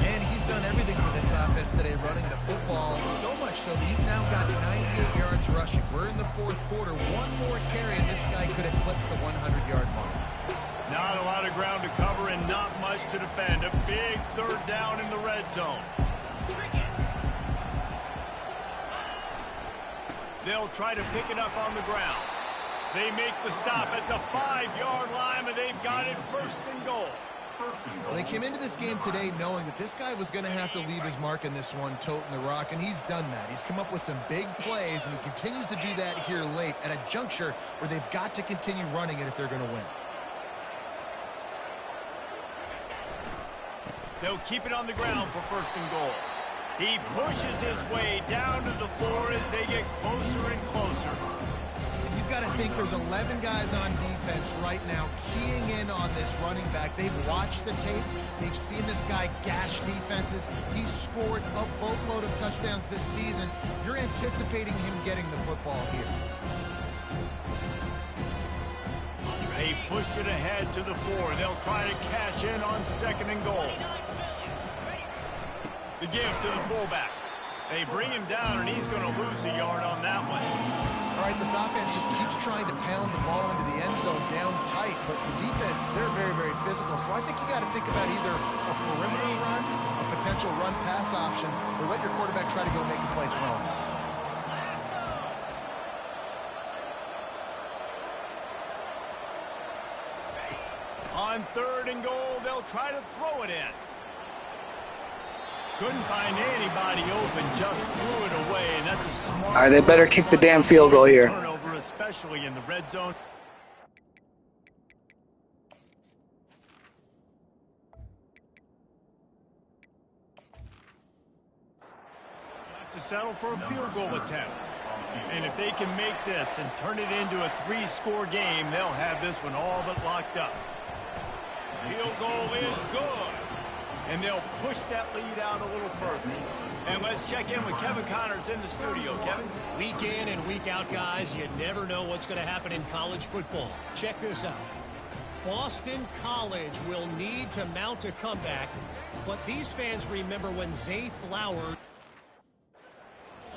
And he's done everything for this offense today, running the football, so much so that he's now got 98 yards rushing. We're in the fourth quarter. One more carry, and this guy could eclipse the 100-yard mark. Not a lot of ground to cover and not much to defend. A big third down in the red zone. They'll try to pick it up on the ground. They make the stop at the 5-yard line, and they've got it first and goal. Well, they came into this game today knowing that this guy was going to have to leave his mark in this one, toting the rock, and he's done that. He's come up with some big plays, and he continues to do that here late at a juncture where they've got to continue running it if they're going to win. They'll keep it on the ground for 1st and goal. He pushes his way down to the 4 as they get closer and closer. You've got to think there's 11 guys on defense right now keying in on this running back. They've watched the tape. They've seen this guy gash defenses. He's scored a boatload of touchdowns this season. You're anticipating him getting the football here. They pushed it ahead to the 4. They'll try to cash in on 2nd and goal. The give to the fullback. They bring him down, and he's going to lose a yard on that one. All right, this offense just keeps trying to pound the ball into the end zone down tight, but the defense, they're very, very physical. So I think you got to think about either a perimeter run, a potential run-pass option, or let your quarterback try to go make a play throwing. On 3rd and goal, they'll try to throw it in. Couldn't find anybody open, just threw it away, and that's a smart... All right, they better kick the damn field goal here. Turnover, especially in the red zone. Have to settle for a field goal attempt. And if they can make this and turn it into a 3-score game, they'll have this one all but locked up. Field goal is good. And they'll push that lead out a little further. And let's check in with Kevin Connors in the studio. Kevin? Week in and week out, guys, you never know what's going to happen in college football. Check this out. Boston College will need to mount a comeback, but these fans remember when Zay Flowers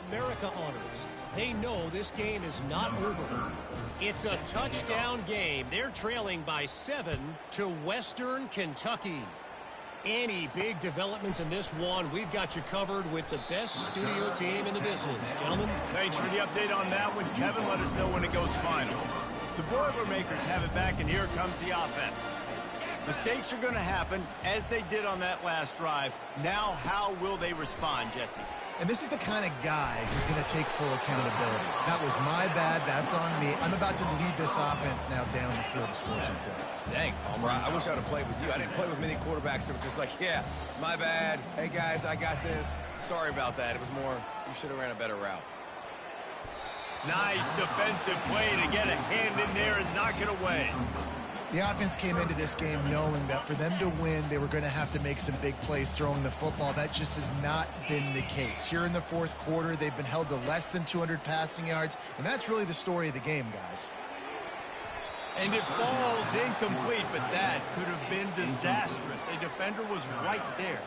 America honors. They know this game is not over. It's a touchdown game. They're trailing by 7 to Western Kentucky. Any big developments in this one, we've got you covered with the best studio team in the business. Gentlemen. Thanks for the update on that one, Kevin. Let us know when it goes final. The Boilermakers have it back, and here comes the offense. Mistakes are going to happen, as they did on that last drive. Now, how will they respond, Jesse? And this is the kind of guy who's going to take full accountability. That was my bad. That's on me. I'm about to lead this offense now down the field to score some points. Dang, Palmer, I wish I would have played with you. I didn't play with many quarterbacks that were just like, yeah, my bad. Hey, guys, I got this. Sorry about that. It was more, you should have ran a better route. Nice defensive play to get a hand in there and knock it away. The offense came into this game knowing that for them to win, they were going to have to make some big plays throwing the football. That just has not been the case. Here in the 4th quarter, they've been held to less than 200 passing yards, and that's really the story of the game, guys. And it falls incomplete, but that could have been disastrous. A defender was right there.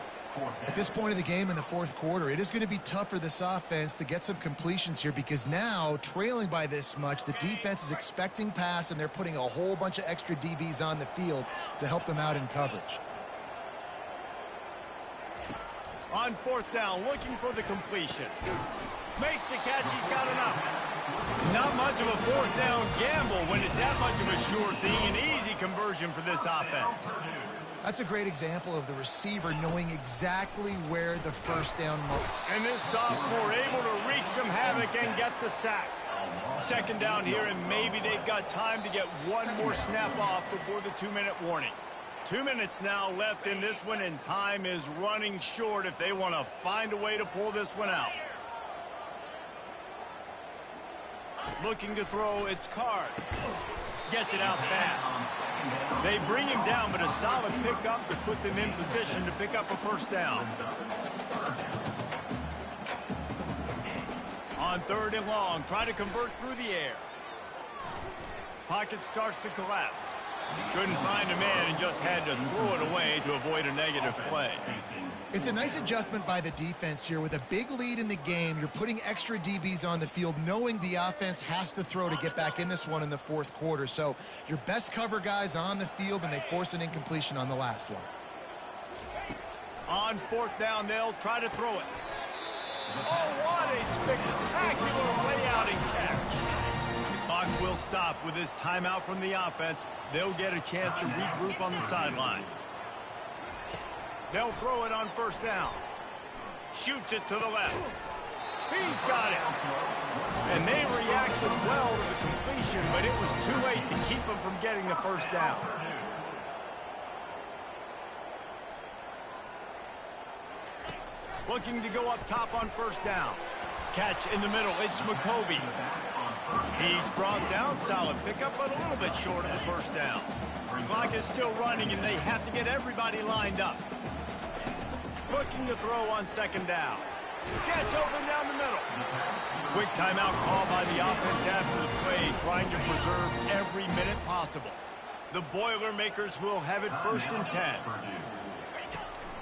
At this point of the game in the 4th quarter, it is going to be tough for this offense to get some completions here because now, trailing by this much, the defense is expecting pass, and they're putting a whole bunch of extra DBs on the field to help them out in coverage. On 4th down, looking for the completion. Makes the catch, he's got enough. Not much of a 4th down gamble when it's that much of a sure thing, an easy conversion for this offense. That's a great example of the receiver knowing exactly where the 1st down mark. And this sophomore able to wreak some havoc and get the sack. 2nd down here, and maybe they've got time to get one more snap off before the 2-minute warning. 2 minutes now left in this one, and time is running short if they want to find a way to pull this one out. Looking to throw, it's Card. Gets it out fast. They bring him down, but a solid pickup to put them in position to pick up a 1st down. On 3rd and long, try to convert through the air. Pocket starts to collapse. Couldn't find a man and just had to throw it away to avoid a negative play. It's a nice adjustment by the defense here. With a big lead in the game, you're putting extra DBs on the field, knowing the offense has to throw to get back in this one in the 4th quarter. So your best cover guys on the field, and they force an incompletion on the last one. On 4th down, they'll try to throw it. Oh, what a spectacular layout and catch. Clock will stop with this timeout from the offense. They'll get a chance to regroup on the sideline. They'll throw it on first down. Shoots it to the left. He's got it. And they reacted well to the completion, but it was too late to keep them from getting the first down. Looking to go up top on first down. Catch in the middle. It's McCovey. He's brought down. Solid pickup, but a little bit short of the first down. The clock is still running, and they have to get everybody lined up. Looking to throw on second down. Gets open down the middle. Quick timeout call by the offense after the play, trying to preserve every minute possible. The Boilermakers will have it 1st and 10.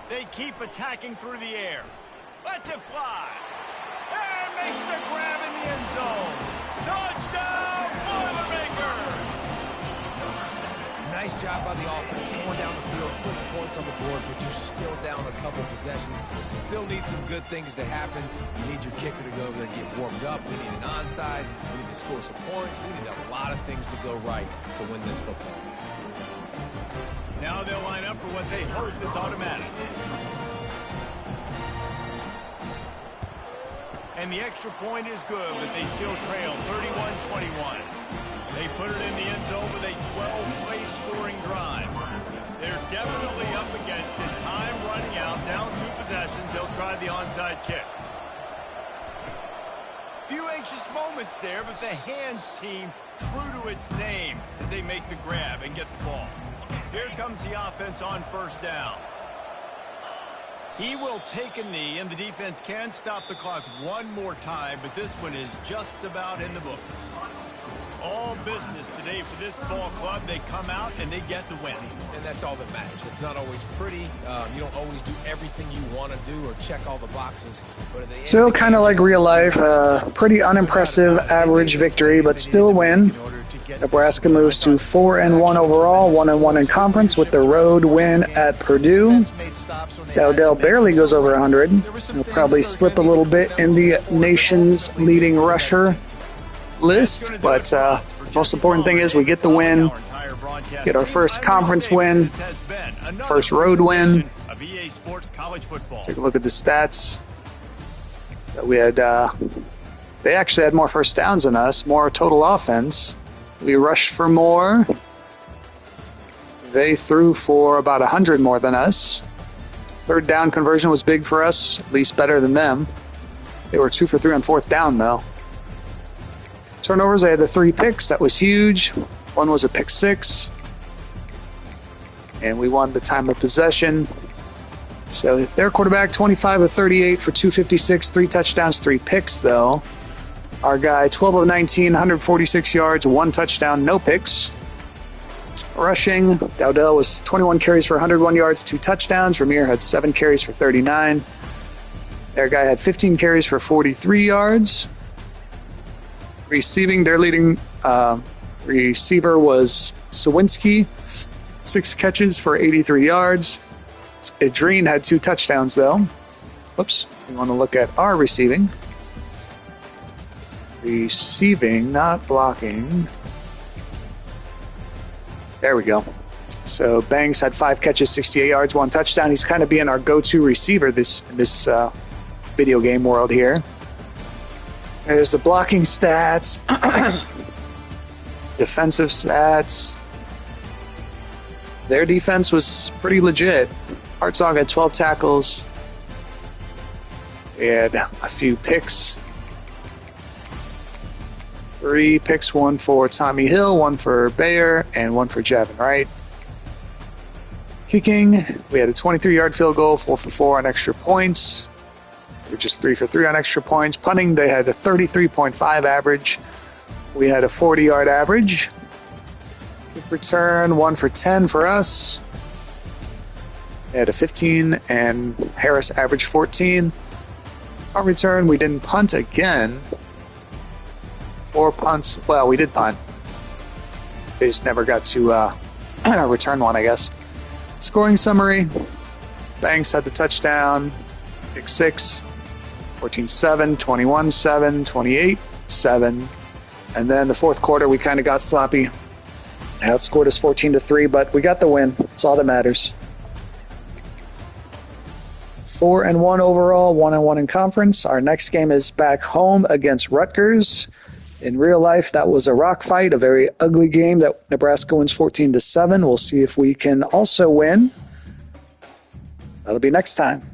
They keep attacking through the air. Lets it fly. And makes the grab in the end zone. Touchdown, Boilermakers! Nice job by the offense going down the field, putting points on the board, but you're still down a couple possessions. Still need some good things to happen. You need your kicker to go over there and get warmed up. We need an onside. We need to score some points. We need a lot of things to go right to win this football game. Now they'll line up for what they hope is automatic. And the extra point is good, but they still trail 31-21. They put it in the end zone with a 12-play scoring drive. They're definitely up against it. Time running out, down 2 possessions. They'll try the onside kick. Few anxious moments there, but the hands team true to its name as they make the grab and get the ball. Here comes the offense on first down. He will take a knee, and the defense can stop the clock one more time, but this one is just about in the books. All business today for this ball club. They come out and they get the win. And that's all that matters. It's not always pretty. You don't always do everything you want to do or check all the boxes. But so kind of like real life, pretty unimpressive average victory, but still a win. Nebraska moves to 4-1 overall, 1-1 in conference with the road win at Purdue. Dowdell barely goes over 100. He'll probably slip a little bit in the nation's leading rusher list, but most important thing is we get the win, get our first conference win, first road win. Let's take a look at the stats. We had they actually had more first downs than us, more total offense. We rushed for more. They threw for about 100 more than us. Third down conversion was big for us, at least better than them. They were 2 for 3 on fourth down, though. Turnovers, they had the 3 picks. That was huge. One was a pick 6. And we won the time of possession. So their quarterback, 25 of 38 for 256, 3 touchdowns, 3 picks, though. Our guy, 12 of 19, 146 yards, 1 touchdown, no picks. Rushing, Dowdell was 21 carries for 101 yards, 2 touchdowns. Ramir had 7 carries for 39. Their guy had 15 carries for 43 yards. Receiving, their leading receiver was Sawinski, 6 catches for 83 yards. Adrien had 2 touchdowns, though. Oops, we want to look at our receiving. Receiving, not blocking. There we go. So Banks had 5 catches, 68 yards, 1 touchdown. He's kind of being our go-to receiver this video game world here. There's the blocking stats, defensive stats. Their defense was pretty legit. Hartzog had 12 tackles. They had a few picks. 3 picks, 1 for Tommy Hill, 1 for Bayer, and 1 for Javin Wright. Kicking, we had a 23-yard field goal, 4 for 4 on extra points. We were just 3 for 3 on extra points. Punting, they had a 33.5 average. We had a 40-yard average. Kick return, 1 for 10 for us. They had a 15, and Harris averaged 14. Punt return, we didn't punt again. 4 punts. Well, we did punt. They just never got to return one, I guess. Scoring summary. Banks had the touchdown. Pick 6. 14-7, 21-7, 28-7. And then the fourth quarter, we kind of got sloppy. Outscored us 14-3, but we got the win. That's all that matters. 4-1 overall, 1-1 in conference. Our next game is back home against Rutgers. In real life, that was a rock fight, a very ugly game that Nebraska wins 14-7. We'll see if we can also win. That'll be next time.